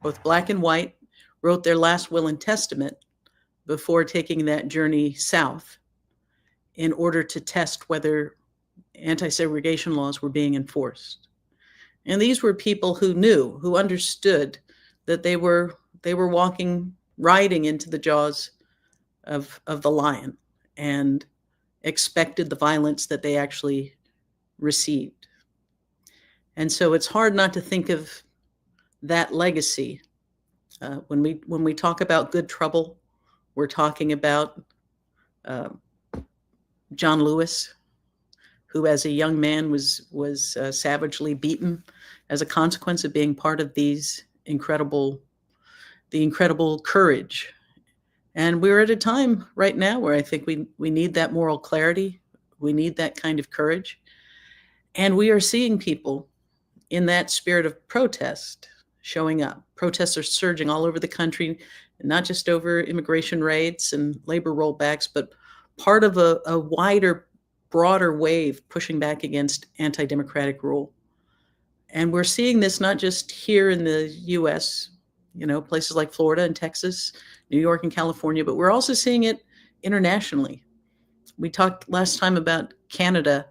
both black and white, wrote their last will and testament before taking that journey south in order to test whether anti-segregation laws were being enforced. And these were people who understood that they were riding into the jaws of the lion, and expected the violence that they actually received. And so it's hard not to think of that legacy. When we talk about good trouble, we're talking about John Lewis, who as a young man was savagely beaten as a consequence of being part of the incredible courage. And we're at a time right now where I think we need that moral clarity. We need that kind of courage. And we are seeing people in that spirit of protest showing up. Protests are surging all over the country, not just over immigration raids and labor rollbacks, but part of a wider, broader wave pushing back against anti-democratic rule. And we're seeing this not just here in the U.S., places like Florida and Texas, New York and California, but we're also seeing it internationally. We talked last time about Canada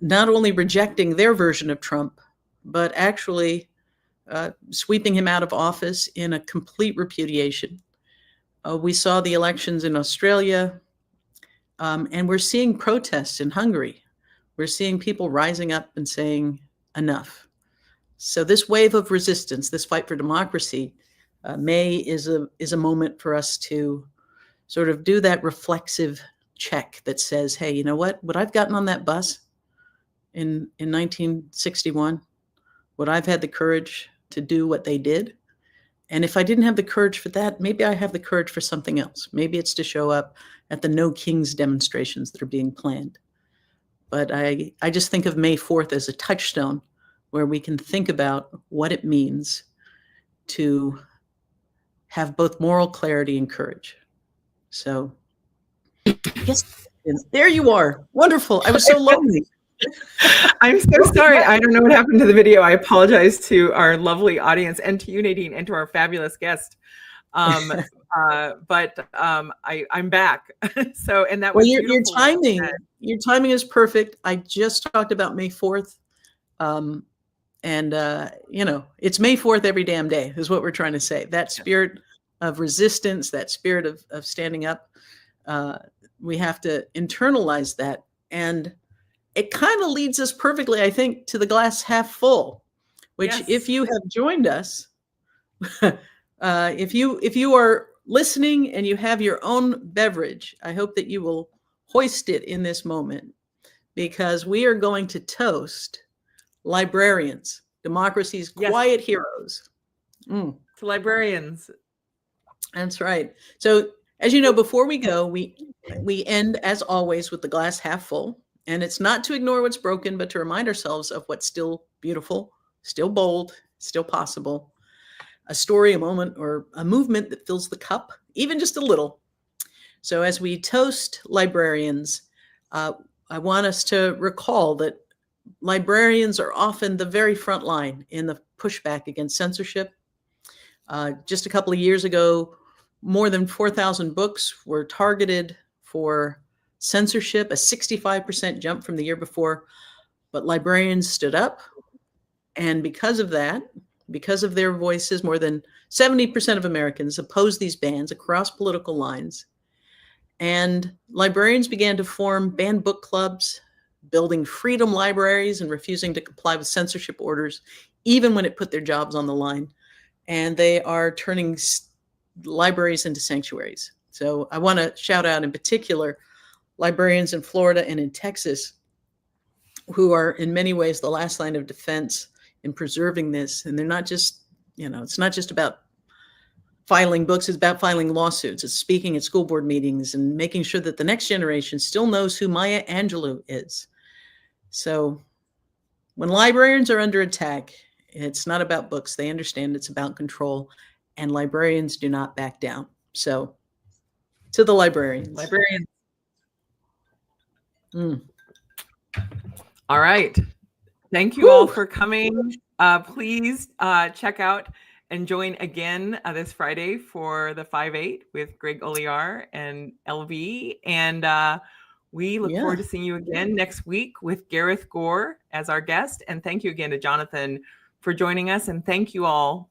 not only rejecting their version of Trump, but actually sweeping him out of office in a complete repudiation. We saw the elections in Australia, and we're seeing protests in Hungary. We're seeing people rising up and saying enough. So this wave of resistance, this fight for democracy, May is a moment for us to sort of do that reflexive check that says, hey, you know what I've gotten on that bus in 1961, would I have had the courage to do what they did? And if I didn't have the courage for that, maybe I have the courage for something else. Maybe it's to show up at the No Kings demonstrations that are being planned. But I just think of May 4th as a touchstone where we can think about what it means to have both moral clarity and courage. So, yes, there you are. Wonderful. I was so lonely. I'm so sorry. I don't know what happened to the video. I apologize to our lovely audience and to you, Nadine, and to our fabulous guest. But I'm back. So, and that was your timing. Your timing is perfect. I just talked about May 4th. It's May 4th every damn day is what we're trying to say. That spirit of resistance, that spirit of standing up, we have to internalize that. And it kind of leads us perfectly, I think, to the glass half full, which if you have joined us, if you are listening and you have your own beverage, I hope that you will hoist it in this moment, because we are going to toast librarians, democracy's quiet heroes. To librarians. That's right. So, as you know, before we go, we end, as always, with the glass half full. And it's not to ignore what's broken, but to remind ourselves of what's still beautiful, still bold, still possible. A story, a moment, or a movement that fills the cup, even just a little. So as we toast librarians, I want us to recall that librarians are often the very front line in the pushback against censorship. Just a couple of years ago, more than 4,000 books were targeted for censorship, a 65% jump from the year before. But librarians stood up. And because of that, because of their voices, more than 70% of Americans opposed these bans across political lines. And librarians began to form banned book clubs, building freedom libraries and refusing to comply with censorship orders, even when it put their jobs on the line. And they are turning libraries into sanctuaries. So I want to shout out in particular librarians in Florida and in Texas, who are in many ways the last line of defense in preserving this. And they're not just, it's not just about filing books, it's about filing lawsuits. It's speaking at school board meetings and making sure that the next generation still knows who Maya Angelou is. So when librarians are under attack, it's not about books. They understand it's about control, and librarians do not back down. So to the librarians. All right. Thank you all for coming. Please check out and join again this Friday for the 5-8 with Greg Oliar and LV. And we look forward to seeing you again next week with Gareth Gore as our guest. And thank you again to Jonathan for joining us. And thank you all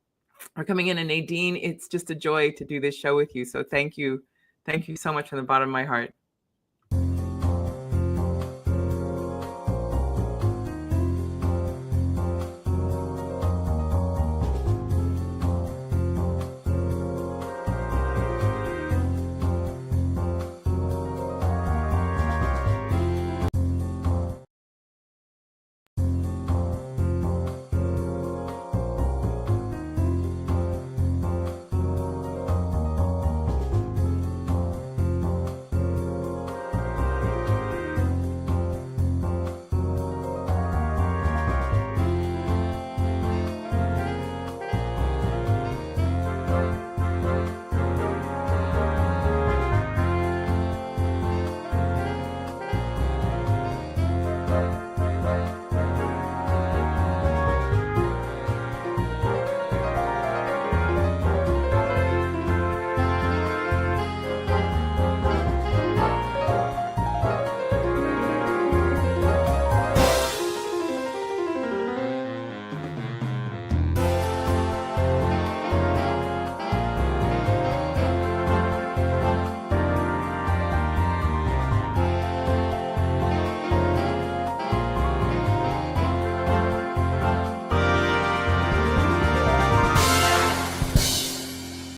for coming in. And Nadine, it's just a joy to do this show with you. So thank you. Thank you so much from the bottom of my heart.